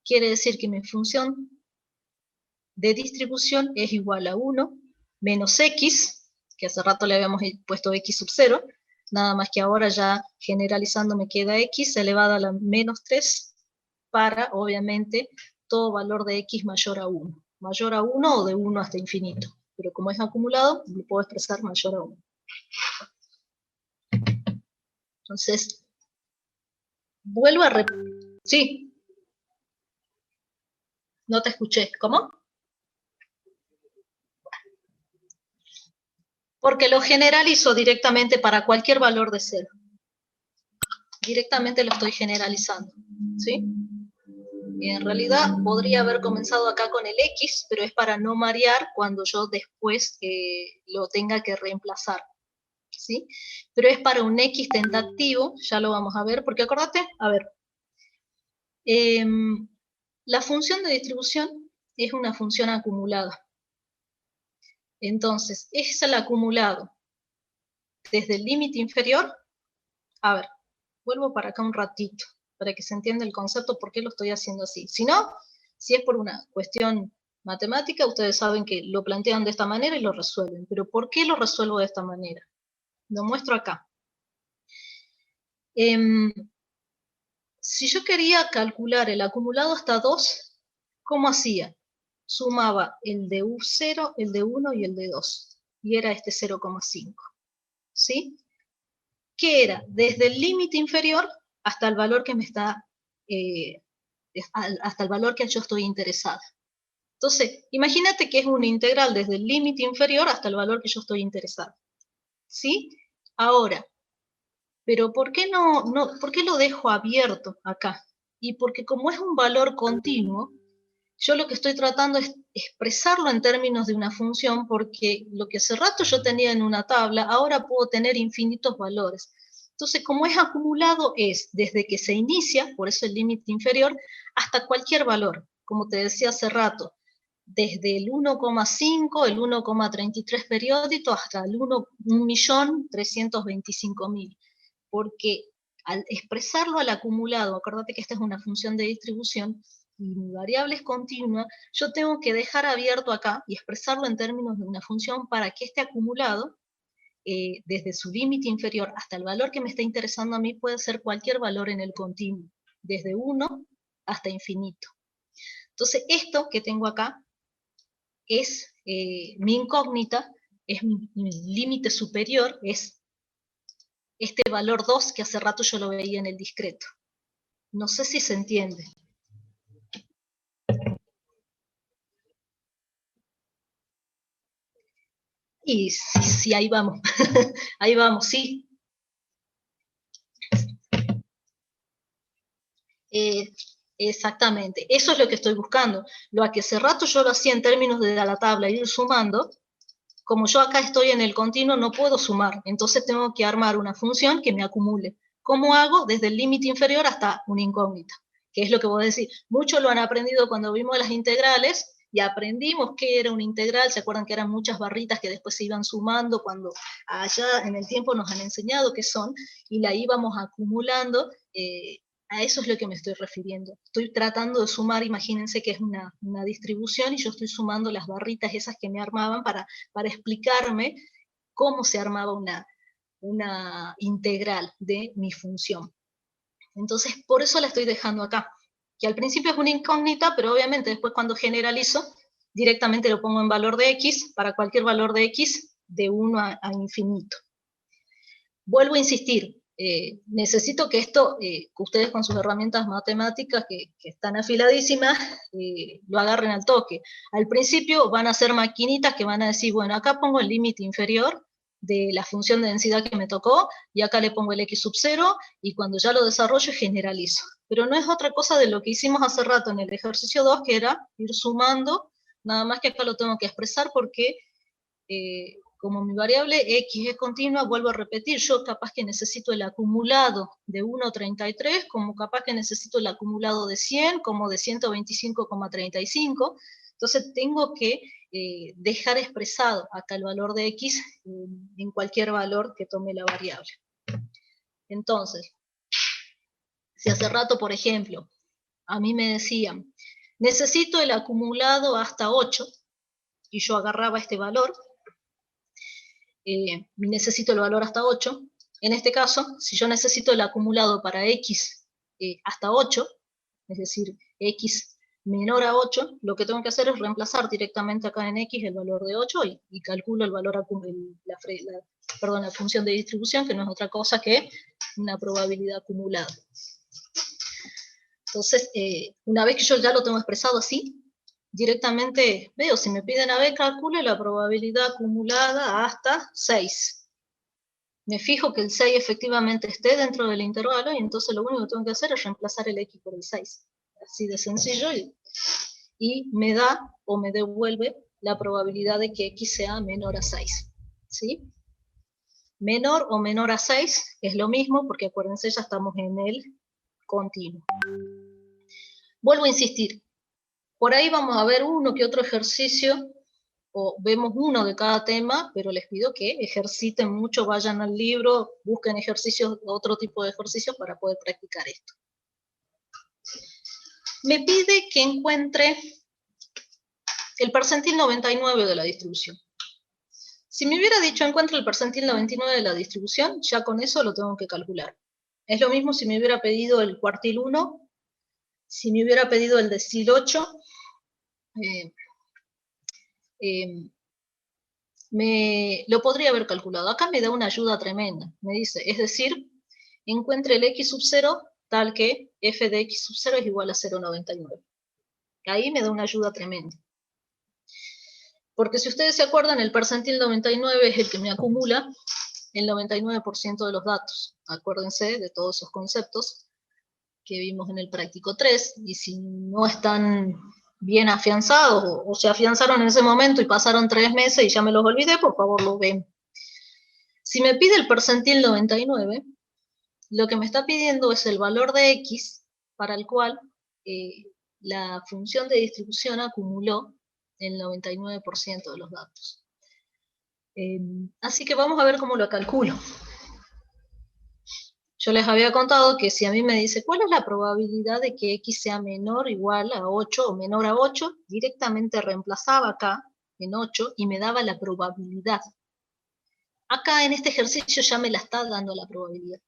Quiere decir que mi función de distribución es igual a 1 menos x, que hace rato le habíamos puesto x sub 0, nada más que ahora ya generalizando me queda x elevado a la menos 3 para, obviamente, todo valor de x mayor a 1. Mayor a 1 o de 1 hasta infinito. Pero como es acumulado, lo puedo expresar mayor a 1. Entonces, vuelvo a repetir. Sí. No te escuché. ¿Cómo? Porque lo generalizo directamente para cualquier valor de 0. Directamente lo estoy generalizando, ¿sí? En realidad podría haber comenzado acá con el X, pero es para no marear cuando yo después lo tenga que reemplazar, ¿sí? Pero es para un X tentativo, ya lo vamos a ver, porque acordate, a ver, la función de distribución es una función acumulada. Entonces, es el acumulado desde el límite inferior. A ver, vuelvo para acá un ratito, para que se entienda el concepto, por qué lo estoy haciendo así. Si no, si es por una cuestión matemática, ustedes saben que lo plantean de esta manera y lo resuelven. Pero ¿por qué lo resuelvo de esta manera? Lo muestro acá. Si yo quería calcular el acumulado hasta 2, ¿cómo hacía? Sumaba el de U0, el de 1 y el de 2. Y era este 0,5. ¿Sí? ¿Qué era? Desde el límite inferior hasta el valor que me está, hasta el valor que yo estoy interesada. Entonces, imagínate que es una integral desde el límite inferior hasta el valor que yo estoy interesada. ¿Sí? Ahora, pero ¿por qué por qué lo dejo abierto acá? Y porque como es un valor continuo, yo lo que estoy tratando es expresarlo en términos de una función, porque lo que hace rato yo tenía en una tabla, ahora puedo tener infinitos valores. Entonces, como es acumulado, es desde que se inicia, por eso el límite inferior, hasta cualquier valor. Como te decía hace rato, desde el 1,5, el 1,33 periódico, hasta el 1.325.000. Porque al expresarlo al acumulado, acuérdate que esta es una función de distribución, y mi variable es continua, yo tengo que dejar abierto acá y expresarlo en términos de una función para que este acumulado, desde su límite inferior hasta el valor que me está interesando a mí, puede ser cualquier valor en el continuo, desde 1 hasta infinito. Entonces, esto que tengo acá es mi incógnita, es mi límite superior, es este valor 2 que hace rato yo lo veía en el discreto. No sé si se entiende. Y sí, ahí vamos. Ahí vamos, sí. Exactamente. Eso es lo que estoy buscando. Lo que hace rato yo lo hacía en términos de la tabla, ir sumando. Como yo acá estoy en el continuo, no puedo sumar. Entonces tengo que armar una función que me acumule. ¿Cómo hago? Desde el límite inferior hasta una incógnita. Que es lo que vos decís. Muchos lo han aprendido cuando vimos las integrales, y aprendimos qué era una integral. ¿Se acuerdan que eran muchas barritas que después se iban sumando cuando allá en el tiempo nos han enseñado qué son? Y la íbamos acumulando. A eso es lo que me estoy refiriendo. Estoy tratando de sumar, imagínense que es una distribución, y yo estoy sumando las barritas esas que me armaban para explicarme cómo se armaba una integral de mi función. Entonces, por eso la estoy dejando acá, que al principio es una incógnita, pero obviamente después cuando generalizo, directamente lo pongo en valor de x, para cualquier valor de x, de 1 a infinito. Vuelvo a insistir, necesito que esto, que ustedes con sus herramientas matemáticas, que están afiladísimas, lo agarren al toque. Al principio van a ser maquinitas que van a decir, bueno, acá pongo el límite inferior de la función de densidad que me tocó, y acá le pongo el x sub 0, y cuando ya lo desarrollo generalizo. Pero no es otra cosa de lo que hicimos hace rato en el ejercicio 2, que era ir sumando, nada más que acá lo tengo que expresar porque como mi variable x es continua, vuelvo a repetir, yo capaz que necesito el acumulado de 1,33, como capaz que necesito el acumulado de 100, como de 125,35, entonces tengo que dejar expresado acá el valor de x en cualquier valor que tome la variable. Entonces, si hace rato, por ejemplo, a mí me decían, necesito el acumulado hasta 8, y yo agarraba este valor, necesito el valor hasta 8. En este caso, si yo necesito el acumulado para x hasta 8, es decir, x menor a 8, lo que tengo que hacer es reemplazar directamente acá en x el valor de 8 y calculo el valor, la función de distribución, que no es otra cosa que una probabilidad acumulada. Entonces, una vez que yo ya lo tengo expresado así, directamente veo, si me piden a B, calcule la probabilidad acumulada hasta 6. Me fijo que el 6 efectivamente esté dentro del intervalo, y entonces lo único que tengo que hacer es reemplazar el X por el 6. Así de sencillo, y me da o me devuelve la probabilidad de que X sea menor a 6. ¿Sí? Menor o menor a 6 es lo mismo, porque acuérdense, ya estamos en el continuo. Vuelvo a insistir, por ahí vamos a ver uno que otro ejercicio, o vemos uno de cada tema, pero les pido que ejerciten mucho, vayan al libro, busquen ejercicios, otro tipo de ejercicios para poder practicar esto. Me pide que encuentre el percentil 99 de la distribución. Si me hubiera dicho encuentre el percentil 99 de la distribución, ya con eso lo tengo que calcular. Es lo mismo si me hubiera pedido el cuartil 1, si me hubiera pedido el decil 8, lo podría haber calculado. Acá me da una ayuda tremenda. Me dice, es decir, encuentre el X sub 0 tal que f de X sub 0 es igual a 0,99. Ahí me da una ayuda tremenda. Porque si ustedes se acuerdan, el percentil 99 es el que me acumula el 99% de los datos. Acuérdense de todos esos conceptos que vimos en el práctico 3, y si no están bien afianzados, o se afianzaron en ese momento y pasaron 3 meses y ya me los olvidé, por favor lo ven. Si me pide el percentil 99, lo que me está pidiendo es el valor de X para el cual la función de distribución acumuló el 99% de los datos. Así que vamos a ver cómo lo calculo. Yo les había contado que si a mí me dice cuál es la probabilidad de que X sea menor o igual a 8 o menor a 8, directamente reemplazaba acá en 8 y me daba la probabilidad. Acá en este ejercicio ya me la está dando la probabilidad.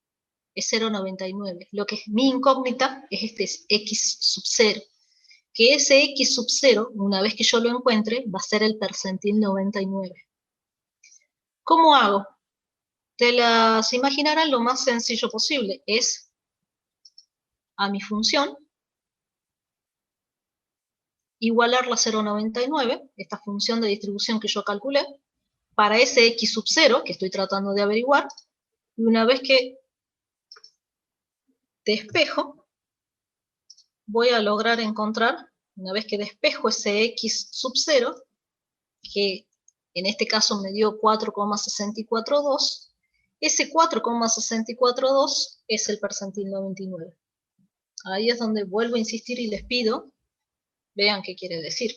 Es 0,99. Lo que es mi incógnita es este X sub 0. Que ese X sub 0, una vez que yo lo encuentre, va a ser el percentil 99. ¿Cómo hago? Te las imaginarán lo más sencillo posible. Es a mi función igualarla a 0,99, esta función de distribución que yo calculé, para ese X sub 0 que estoy tratando de averiguar, y una vez que despejo, voy a lograr encontrar, una vez que despejo ese X sub 0, que en este caso me dio 4,642, ese 4,642 es el percentil 99. Ahí es donde vuelvo a insistir y les pido, vean qué quiere decir.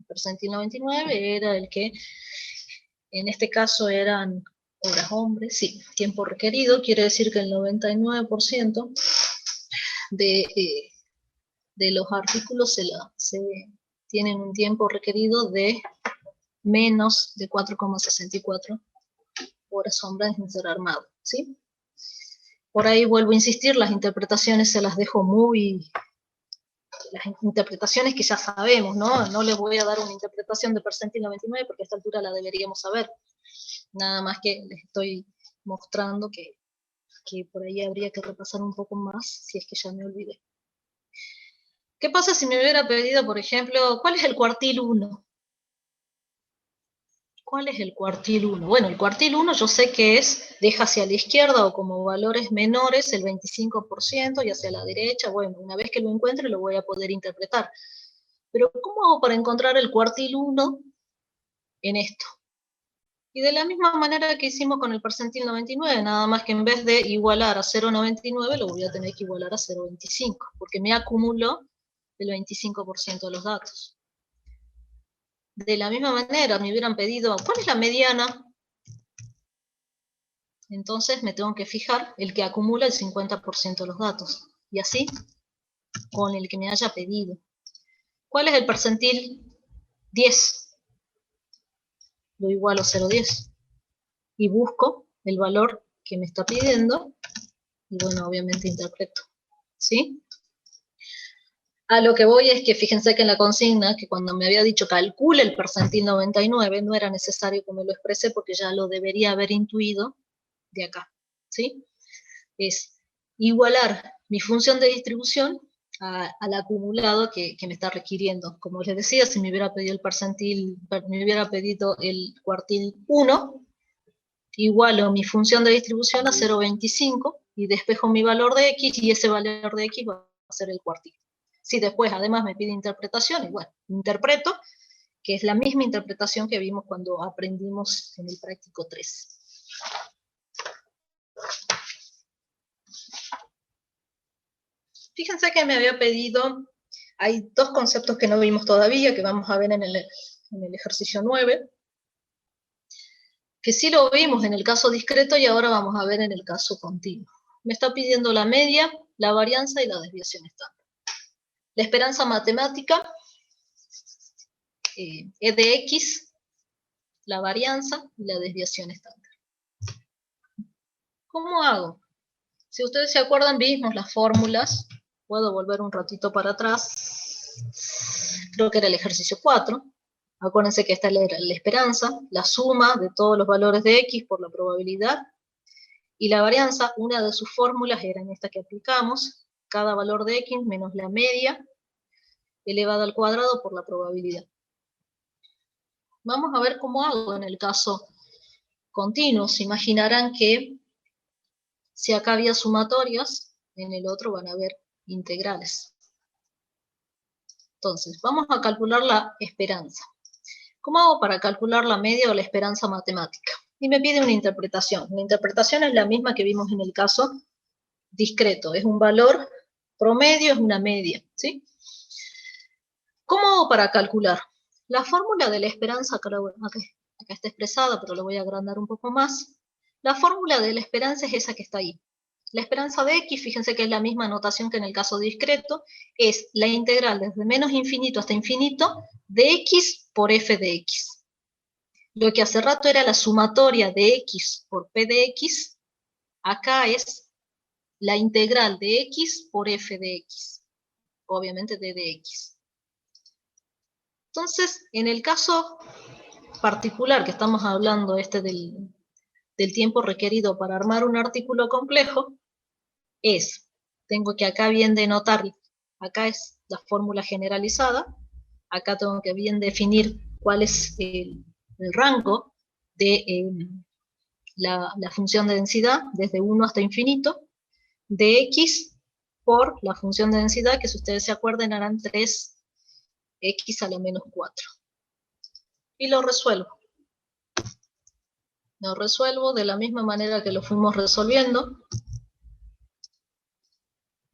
El percentil 99 era el que, en este caso eran horas hombres, sí, tiempo requerido, quiere decir que el 99% de los artículos se tienen un tiempo requerido de menos de 4,64 horas hombres en ser armado, ¿sí? Por ahí vuelvo a insistir, las interpretaciones se las dejo las interpretaciones que ya sabemos, ¿no? No les voy a dar una interpretación de percentil 99 porque a esta altura la deberíamos saber. Nada más que les estoy mostrando que por ahí habría que repasar un poco más si es que ya me olvidé. ¿Qué pasa si me hubiera pedido, por ejemplo, cuál es el cuartil 1? ¿Cuál es el cuartil 1? Bueno, el cuartil 1 yo sé que deja hacia la izquierda o como valores menores el 25% y hacia la derecha. Bueno, una vez que lo encuentre lo voy a poder interpretar. Pero ¿cómo hago para encontrar el cuartil 1 en esto? Y de la misma manera que hicimos con el percentil 99, nada más que en vez de igualar a 0,99 lo voy a tener que igualar a 0,25, porque me acumuló el 25% de los datos. De la misma manera, me hubieran pedido, ¿cuál es la mediana? Entonces me tengo que fijar el que acumula el 50% de los datos. Y así, con el que me haya pedido. ¿Cuál es el percentil 10? Lo igualo a 0,10. Y busco el valor que me está pidiendo. Y bueno, obviamente interpreto. ¿Sí? A lo que voy es que fíjense que en la consigna, que cuando me había dicho calcule el percentil 99, no era necesario que me lo exprese porque ya lo debería haber intuido de acá, ¿sí? Es igualar mi función de distribución al acumulado que me está requiriendo. Como les decía, si me hubiera pedido el percentil, me hubiera pedido el cuartil 1, igualo mi función de distribución a 0,25 y despejo mi valor de x, y ese valor de x va a ser el cuartil. Si después además me pide interpretación, y bueno, interpreto, que es la misma interpretación que vimos cuando aprendimos en el práctico 3. Fíjense que me había pedido, hay dos conceptos que no vimos todavía, que vamos a ver en el ejercicio 9, que sí lo vimos en el caso discreto y ahora vamos a ver en el caso continuo. Me está pidiendo la media, la varianza y la desviación estándar. La esperanza matemática, E de X, la varianza y la desviación estándar. ¿Cómo hago? Si ustedes se acuerdan, vimos las fórmulas. Puedo volver un ratito para atrás. Creo que era el ejercicio 4. Acuérdense que esta era la esperanza, la suma de todos los valores de X por la probabilidad. Y la varianza, una de sus fórmulas era en esta que aplicamos, cada valor de X menos la media elevada al cuadrado por la probabilidad. Vamos a ver cómo hago en el caso continuo. Se imaginarán que si acá había sumatorias, en el otro van a haber integrales. Entonces, vamos a calcular la esperanza. ¿Cómo hago para calcular la media o la esperanza matemática? Y me pide una interpretación. La interpretación es la misma que vimos en el caso discreto. Es un valor promedio, es una media, ¿sí? ¿Cómo hago para calcular? La fórmula de la esperanza, acá está expresada, pero lo voy a agrandar un poco más. La fórmula de la esperanza es esa que está ahí. La esperanza de X, fíjense que es la misma notación que en el caso discreto, es la integral desde menos infinito hasta infinito de X por f de X. Lo que hace rato era la sumatoria de X por P de X, acá es la integral de X por f de X. Obviamente d de X. Entonces, en el caso particular que estamos hablando del tiempo requerido para armar un artículo complejo, tengo que acá bien denotar, acá es la fórmula generalizada, acá tengo que bien definir cuál es el rango de la función de densidad, desde 1 hasta infinito, de X por la función de densidad, que si ustedes se acuerdan eran 3x a la menos 4. Y lo resuelvo. Lo resuelvo de la misma manera que lo fuimos resolviendo.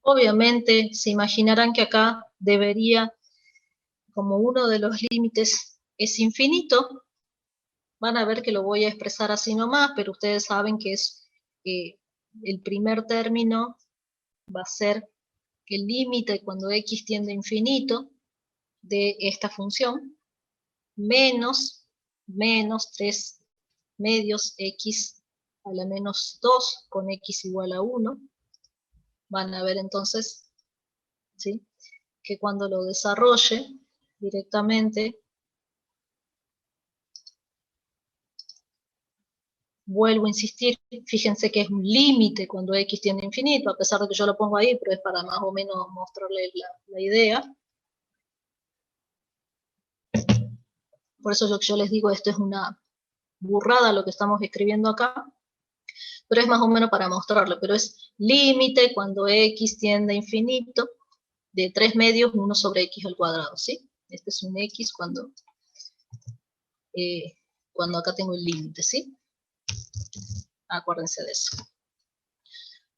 Obviamente, se imaginarán que acá debería, como uno de los límites es infinito, van a ver que lo voy a expresar así nomás, pero ustedes saben que es el primer término va a ser el límite cuando x tiende a infinito de esta función, menos 3 medios x a la menos 2 con x igual a 1. Van a ver entonces, ¿sí?, que cuando lo desarrolle directamente, vuelvo a insistir, fíjense que es un límite cuando x tiende a infinito, a pesar de que yo lo pongo ahí, pero es para más o menos mostrarles la idea. Por eso yo les digo, esto es una burrada lo que estamos escribiendo acá, pero es más o menos para mostrarlo, pero es límite cuando x tiende a infinito de 3 medios 1 sobre x al cuadrado, ¿sí? Este es un x cuando acá tengo el límite, ¿sí? Acuérdense de eso.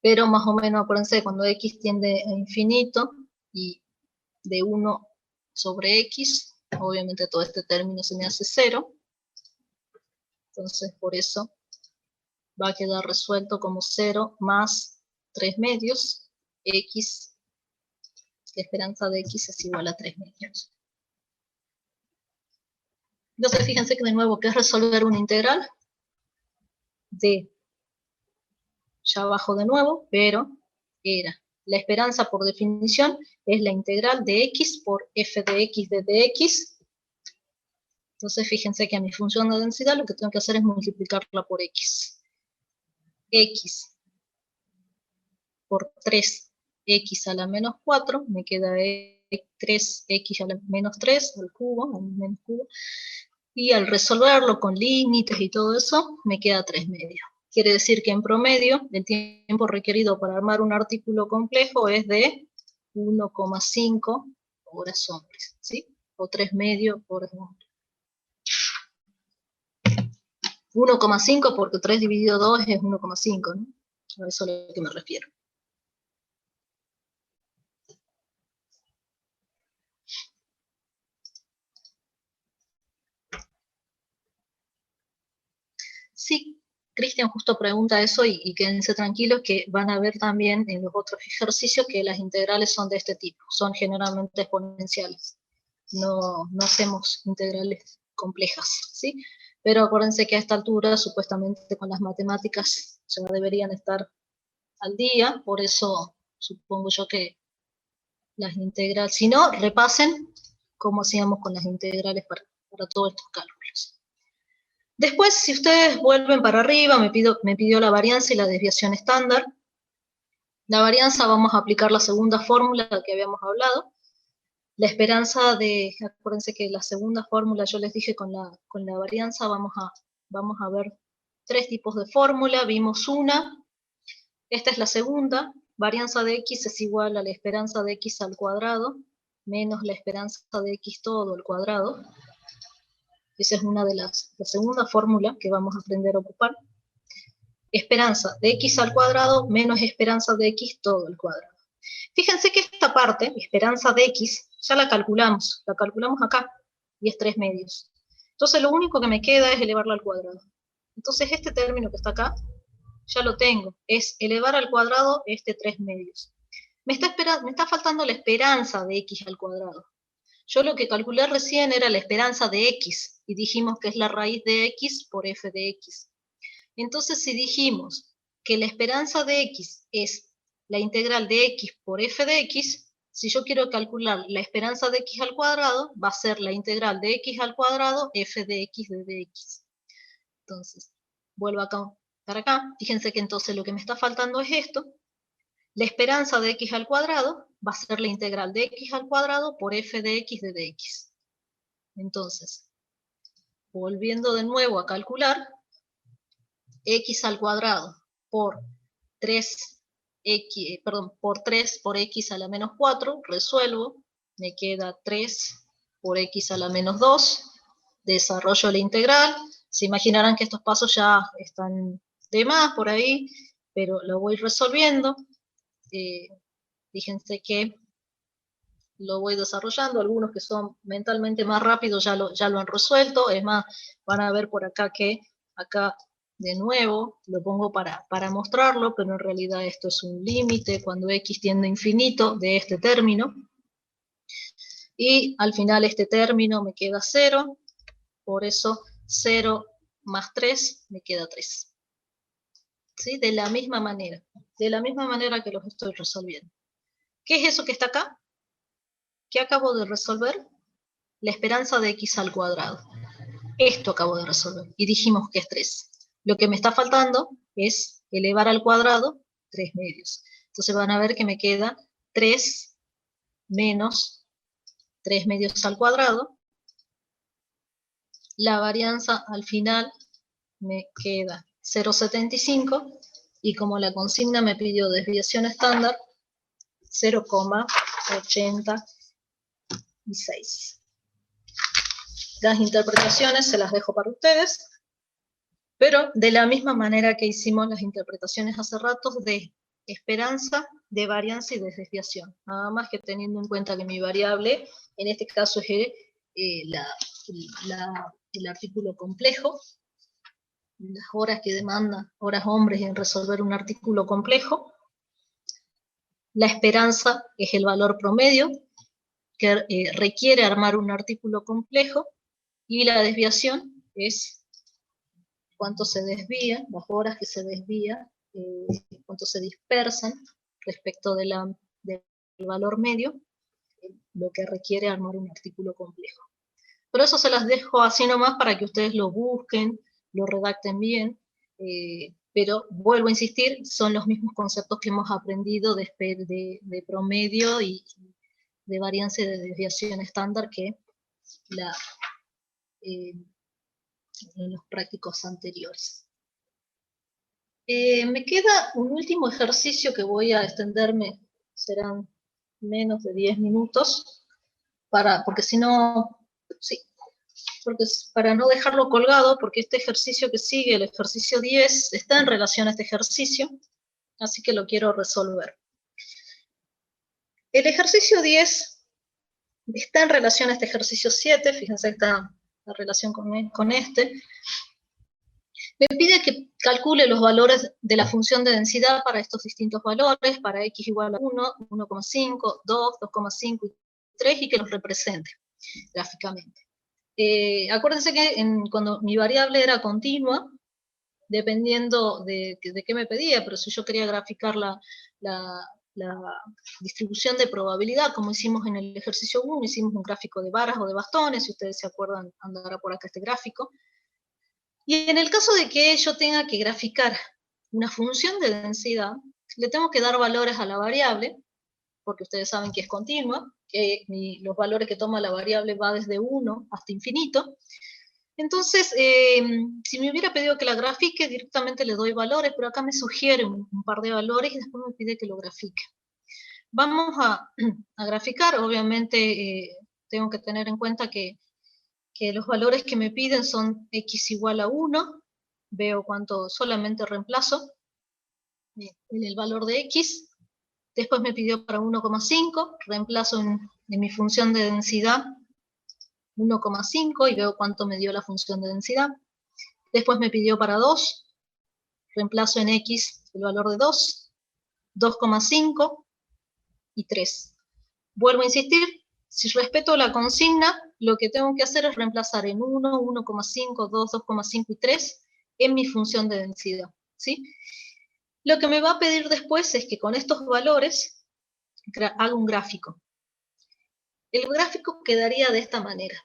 Pero más o menos acuérdense, cuando x tiende a infinito y de 1 sobre x, obviamente todo este término se me hace 0. Entonces por eso va a quedar resuelto como 0 más 3 medios, x, la esperanza de x es igual a 3 medios. Entonces fíjense que de nuevo, ¿qué es resolver una integral? Ya abajo de nuevo, pero la esperanza por definición es la integral de x por f de x de dx. Entonces fíjense que a mi función de densidad lo que tengo que hacer es multiplicarla por x. X por 3 x a la menos 4, me queda 3x a la menos 3 al cubo, al menos cubo, y al resolverlo con límites y todo eso, me queda 3 medios. Quiere decir que en promedio, el tiempo requerido para armar un artículo complejo es de 1,5 horas hombres, ¿sí? O 3 medios horas hombres. 1,5 porque 3 dividido 2 es 1,5, ¿no? A eso es a lo que me refiero. Sí, Cristian justo pregunta eso y quédense tranquilos que van a ver también en los otros ejercicios que las integrales son de este tipo, son generalmente exponenciales. No hacemos integrales complejas, ¿sí? Pero acuérdense que a esta altura, supuestamente con las matemáticas, ya deberían estar al día, por eso supongo yo que las integrales, si no, repasen cómo hacíamos con las integrales para todos estos cálculos. Después, si ustedes vuelven para arriba, me pidió la varianza y la desviación estándar. La varianza vamos a aplicar la segunda fórmula que habíamos hablado. La esperanza de, acuérdense que la segunda fórmula yo les dije con la varianza vamos a ver 3 tipos de fórmula, vimos una, esta es la segunda, varianza de x es igual a la esperanza de x al cuadrado, menos la esperanza de x todo al cuadrado. Esa es una de la segunda fórmula que vamos a aprender a ocupar. Esperanza de x al cuadrado menos esperanza de x todo al cuadrado. Fíjense que esta parte, esperanza de x, ya la calculamos acá, y es 3 medios. Entonces lo único que me queda es elevarla al cuadrado. Entonces este término que está acá, ya lo tengo, es elevar al cuadrado este 3 medios. Me está faltando la esperanza de x al cuadrado. Yo lo que calculé recién era la esperanza de x, y dijimos que es la raíz de x por f de x. Entonces si dijimos que la esperanza de x es la integral de x por f de x, si yo quiero calcular la esperanza de x al cuadrado, va a ser la integral de x al cuadrado f de x de dx. Entonces, vuelvo acá para acá, fíjense que entonces lo que me está faltando es esto. La esperanza de x al cuadrado va a ser la integral de x al cuadrado por f de x de dx. Entonces, volviendo de nuevo a calcular, x al cuadrado por 3 por x a la menos 4, resuelvo, me queda 3 por x a la menos 2, desarrollo la integral, se imaginarán que estos pasos ya están de más por ahí, pero lo voy resolviendo, fíjense que lo voy desarrollando, algunos que son mentalmente más rápidos ya lo han resuelto, es más, van a ver por acá que acá de nuevo lo pongo para mostrarlo, pero en realidad esto es un límite cuando x tiende a infinito de este término, y al final este término me queda 0, por eso 0 más 3 me queda 3. ¿Sí? De la misma manera que los estoy resolviendo. ¿Qué es eso que está acá? ¿Qué acabo de resolver? La esperanza de x al cuadrado. Esto acabo de resolver, y dijimos que es 3. Lo que me está faltando es elevar al cuadrado 3 medios. Entonces van a ver que me queda 3 menos 3 medios al cuadrado. La varianza al final me queda 0,75, y como la consigna me pidió desviación estándar, 0,86. Las interpretaciones se las dejo para ustedes, pero de la misma manera que hicimos las interpretaciones hace rato de esperanza, de varianza y de desviación. Nada más que teniendo en cuenta que mi variable, en este caso es el artículo complejo, las horas que demanda, horas hombres en resolver un artículo complejo. La esperanza es el valor promedio que requiere armar un artículo complejo, y la desviación es cuánto se desvía, las horas que se desvía, cuánto se dispersan respecto del valor medio, lo que requiere armar un artículo complejo. Pero eso se las dejo así nomás para que ustedes lo busquen, lo redacten bien. pero vuelvo a insistir, son los mismos conceptos que hemos aprendido de promedio y de varianza de desviación estándar que en los prácticos anteriores. Me queda un último ejercicio que voy a extenderme, serán menos de 10 minutos, porque si no, sí, porque para no dejarlo colgado, porque este ejercicio que sigue, el ejercicio 10, está en relación a este ejercicio, así que lo quiero resolver. El ejercicio 10 está en relación a este ejercicio 7, fíjense que está la relación con este. Me pide que calcule los valores de la función de densidad para estos distintos valores, para x igual a 1, 1,5, 2, 2,5 y 3, y que los represente gráficamente. Acuérdense que cuando mi variable era continua, dependiendo de qué me pedía, pero si yo quería graficar la distribución de probabilidad, como hicimos en el ejercicio 1, hicimos un gráfico de varas o de bastones, si ustedes se acuerdan, andará por acá este gráfico. Y en el caso de que yo tenga que graficar una función de densidad, le tengo que dar valores a la variable, porque ustedes saben que es continua, que los valores que toma la variable va desde 1 hasta infinito. Entonces, si me hubiera pedido que la grafique, directamente le doy valores, pero acá me sugiere un par de valores y después me pide que lo grafique. Vamos a graficar, obviamente tengo que tener en cuenta que los valores que me piden son x igual a 1, veo cuánto solamente reemplazo en el valor de x, después me pidió para 1,5, reemplazo en mi función de densidad 1,5 y veo cuánto me dio la función de densidad, después me pidió para 2, reemplazo en x el valor de 2, 2,5 y 3. Vuelvo a insistir, si respeto la consigna, lo que tengo que hacer es reemplazar en 1, 1,5, 2, 2,5 y 3 en mi función de densidad, ¿sí? Lo que me va a pedir después es que con estos valores haga un gráfico. El gráfico quedaría de esta manera.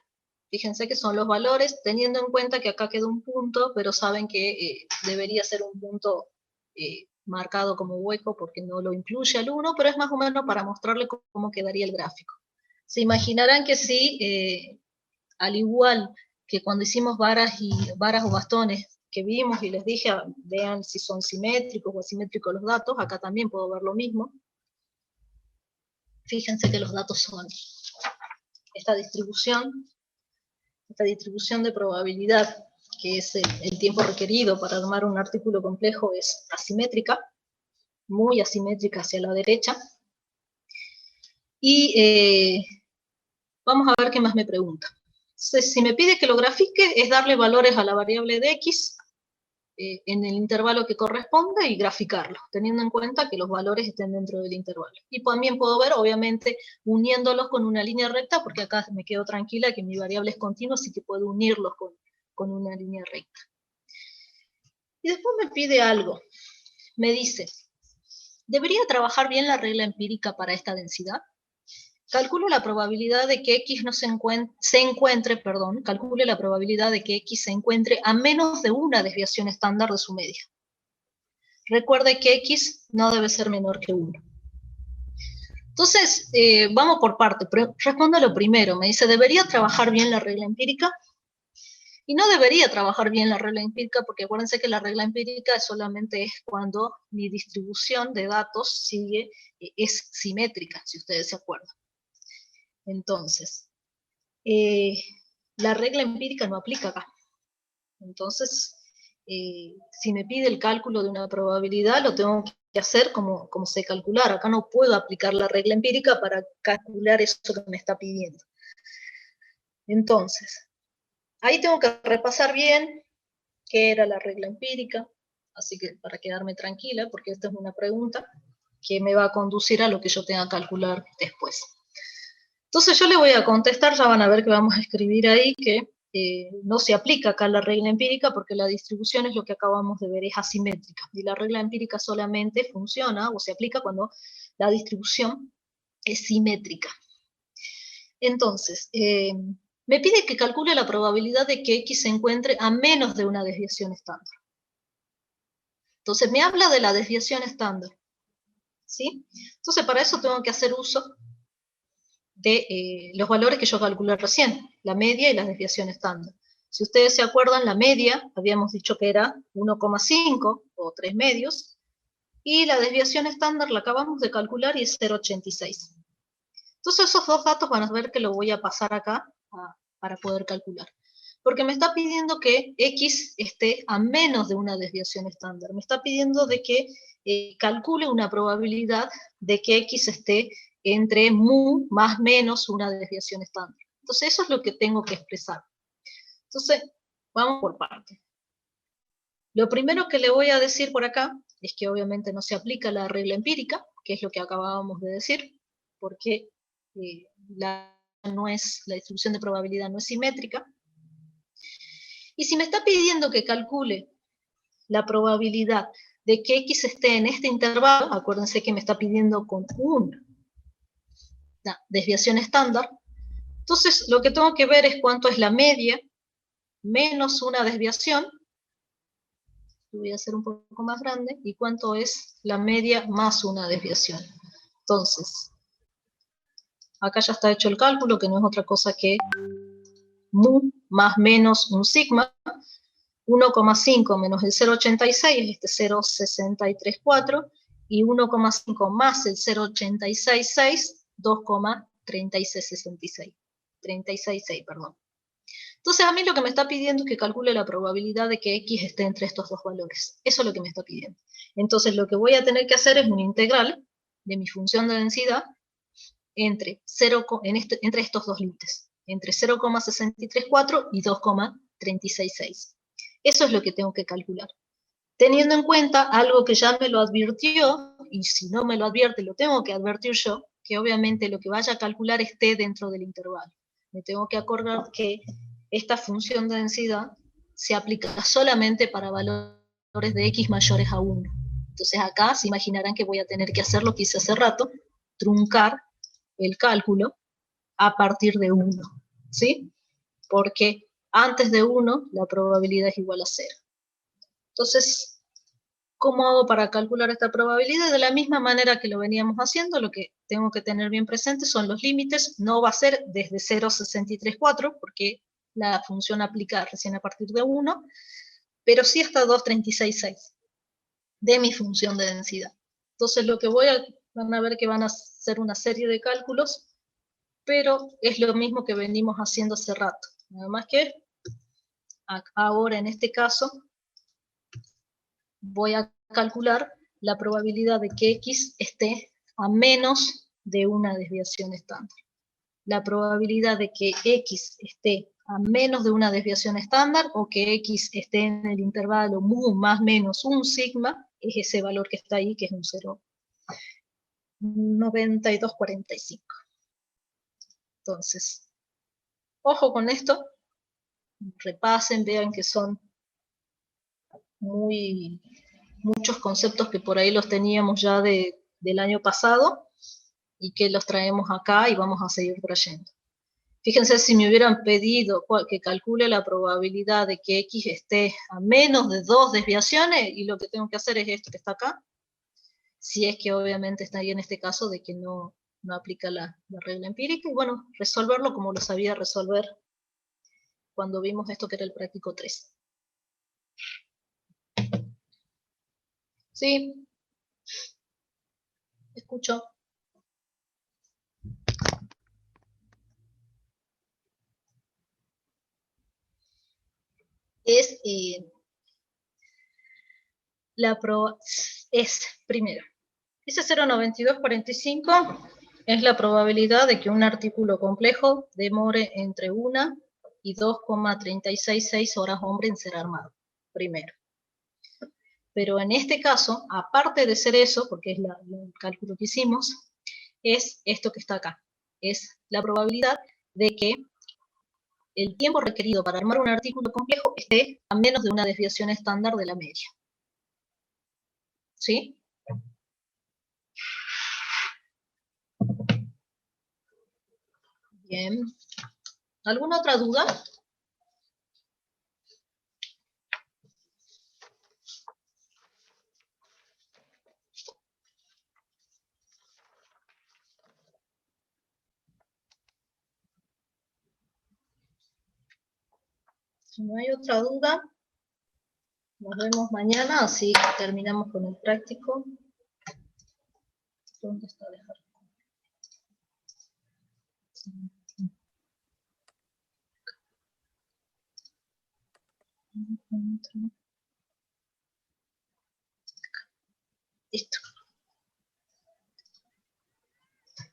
Fíjense que son los valores, teniendo en cuenta que acá queda un punto, pero saben que debería ser un punto marcado como hueco porque no lo incluye al 1, pero es más o menos para mostrarle cómo quedaría el gráfico. Se imaginarán que sí, al igual que cuando hicimos varas o bastones que vimos y les dije, vean si son simétricos o asimétricos los datos, acá también puedo ver lo mismo. Fíjense que los datos son esta distribución de probabilidad, que es el tiempo requerido para armar un artículo complejo, es asimétrica, muy asimétrica hacia la derecha. Y vamos a ver qué más me pregunta. Entonces, si me pide que lo grafique, es darle valores a la variable de x en el intervalo que corresponde y graficarlo, teniendo en cuenta que los valores estén dentro del intervalo. Y también puedo ver, obviamente, uniéndolos con una línea recta, porque acá me quedo tranquila que mi variable es continua, así que puedo unirlos con una línea recta. Y después me pide algo. Me dice, ¿debería trabajar bien la regla empírica para esta densidad? Calculo la probabilidad de que x calcule la probabilidad de que x se encuentre a menos de una desviación estándar de su media. Recuerde que x no debe ser menor que 1. Entonces, vamos por parte. Respondo a lo primero. Me dice, ¿debería trabajar bien la regla empírica? Y no debería trabajar bien la regla empírica, porque acuérdense que la regla empírica solamente es cuando mi distribución de datos es simétrica, si ustedes se acuerdan. Entonces, la regla empírica no aplica acá. Entonces, si me pide el cálculo de una probabilidad, lo tengo que hacer como sé calcular. Acá no puedo aplicar la regla empírica para calcular eso que me está pidiendo. Entonces, ahí tengo que repasar bien qué era la regla empírica, así que para quedarme tranquila, porque esta es una pregunta que me va a conducir a lo que yo tenga que calcular después. Entonces yo le voy a contestar, ya van a ver que vamos a escribir ahí que no se aplica acá la regla empírica porque la distribución es lo que acabamos de ver, es asimétrica. Y la regla empírica solamente funciona o se aplica cuando la distribución es simétrica. Entonces, me pide que calcule la probabilidad de que x se encuentre a menos de una desviación estándar. Entonces me habla de la desviación estándar, ¿sí? Entonces para eso tengo que hacer uso de los valores que yo calculé recién, la media y la desviación estándar. Si ustedes se acuerdan, la media habíamos dicho que era 1,5 o 3 medios, y la desviación estándar la acabamos de calcular y es 0,86. Entonces esos dos datos van a ver que lo voy a pasar acá para poder calcular. Porque me está pidiendo que X esté a menos de una desviación estándar. Me está pidiendo de que calcule una probabilidad de que X esté entre mu más menos una desviación estándar. Entonces eso es lo que tengo que expresar. Entonces, vamos por partes. Lo primero que le voy a decir por acá es que obviamente no se aplica la regla empírica, que es lo que acabábamos de decir, porque la distribución de probabilidad no es simétrica. Y si me está pidiendo que calcule la probabilidad de que X esté en este intervalo, acuérdense que me está pidiendo con una desviación estándar, entonces lo que tengo que ver es cuánto es la media menos una desviación, lo voy a hacer un poco más grande, y cuánto es la media más una desviación. Entonces, acá ya está hecho el cálculo, que no es otra cosa que mu más menos un sigma, 1,5 menos el 0,86 es 0,634, y 1,5 más el 0,866, 2,3666, perdón. Entonces a mí lo que me está pidiendo es que calcule la probabilidad de que X esté entre estos dos valores. Eso es lo que me está pidiendo. Entonces lo que voy a tener que hacer es una integral de mi función de densidad entre estos dos límites, entre 0,634 y 2,366. Eso es lo que tengo que calcular. Teniendo en cuenta algo que ya me lo advirtió, y si no me lo advierte, lo tengo que advertir yo, que obviamente lo que vaya a calcular esté dentro del intervalo. Me tengo que acordar que esta función de densidad se aplica solamente para valores de X mayores a 1. Entonces acá se imaginarán que voy a tener que hacer lo que hice hace rato, truncar el cálculo a partir de 1, ¿sí? Porque antes de 1 la probabilidad es igual a 0. Entonces, ¿cómo hago para calcular esta probabilidad? De la misma manera que lo veníamos haciendo, lo que tengo que tener bien presente son los límites. No va a ser desde 0,634, porque la función aplica recién a partir de 1, pero sí hasta 2,366 de mi función de densidad. Entonces lo que van a ver que van a hacer una serie de cálculos, pero es lo mismo que venimos haciendo hace rato. Nada más que ahora en este caso voy a calcular la probabilidad de que X esté a menos de una desviación estándar. La probabilidad de que X esté a menos de una desviación estándar o que X esté en el intervalo mu más menos un sigma es ese valor que está ahí, que es un 0,9245. Entonces, ojo con esto, repasen, vean que son muchos conceptos que por ahí los teníamos ya del año pasado y que los traemos acá y vamos a seguir trayendo. Fíjense, si me hubieran pedido que calcule la probabilidad de que X esté a menos de 2 desviaciones, y lo que tengo que hacer es esto que está acá, si es que obviamente está ahí en este caso de que no aplica la regla empírica, y bueno, resolverlo como lo sabía resolver cuando vimos esto que era el práctico 3. ¿Sí? Escucho. Primero, ese 0,9245 es la probabilidad de que un artículo complejo demore entre 1 y 2,366 horas hombre en ser armado, primero. Pero en este caso, aparte de ser eso, porque es el cálculo que hicimos, es esto que está acá. Es la probabilidad de que el tiempo requerido para armar un artículo complejo esté a menos de una desviación estándar de la media. ¿Sí? Bien. ¿Alguna otra duda? Si no hay otra duda, nos vemos mañana, así terminamos con el práctico. ¿Dónde está dejar? Listo.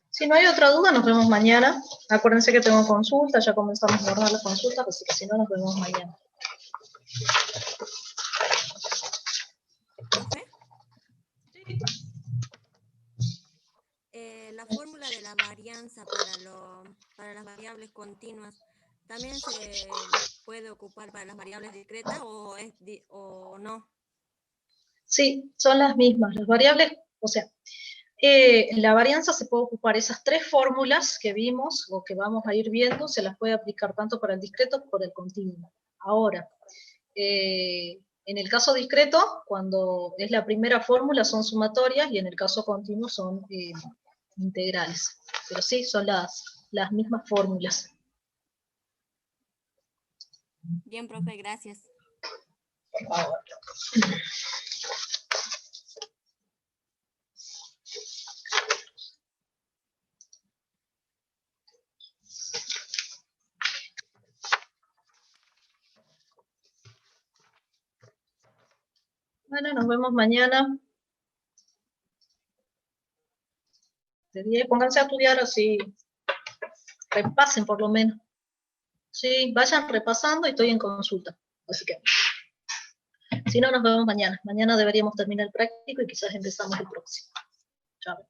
Si no hay otra duda, nos vemos mañana. Acuérdense que tengo consulta, ya comenzamos a guardar las consultas, así que si no, nos vemos mañana. ¿Profe? La fórmula de la varianza para las variables continuas, ¿también se puede ocupar para las variables discretas o no? Sí, son las mismas. Las variables, o sea, la varianza se puede ocupar esas tres fórmulas que vimos o que vamos a ir viendo, se las puede aplicar tanto para el discreto como para el continuo. Ahora, en el caso discreto, cuando es la primera fórmula son sumatorias y en el caso continuo son integrales. Pero sí, son las mismas fórmulas. Bien, profe, gracias. Por favor. Bueno, nos vemos mañana. De día, pónganse a estudiar así, repasen por lo menos. Sí, vayan repasando y estoy en consulta. Así que, si no, nos vemos mañana. Mañana deberíamos terminar el práctico y quizás empezamos el próximo. Chao.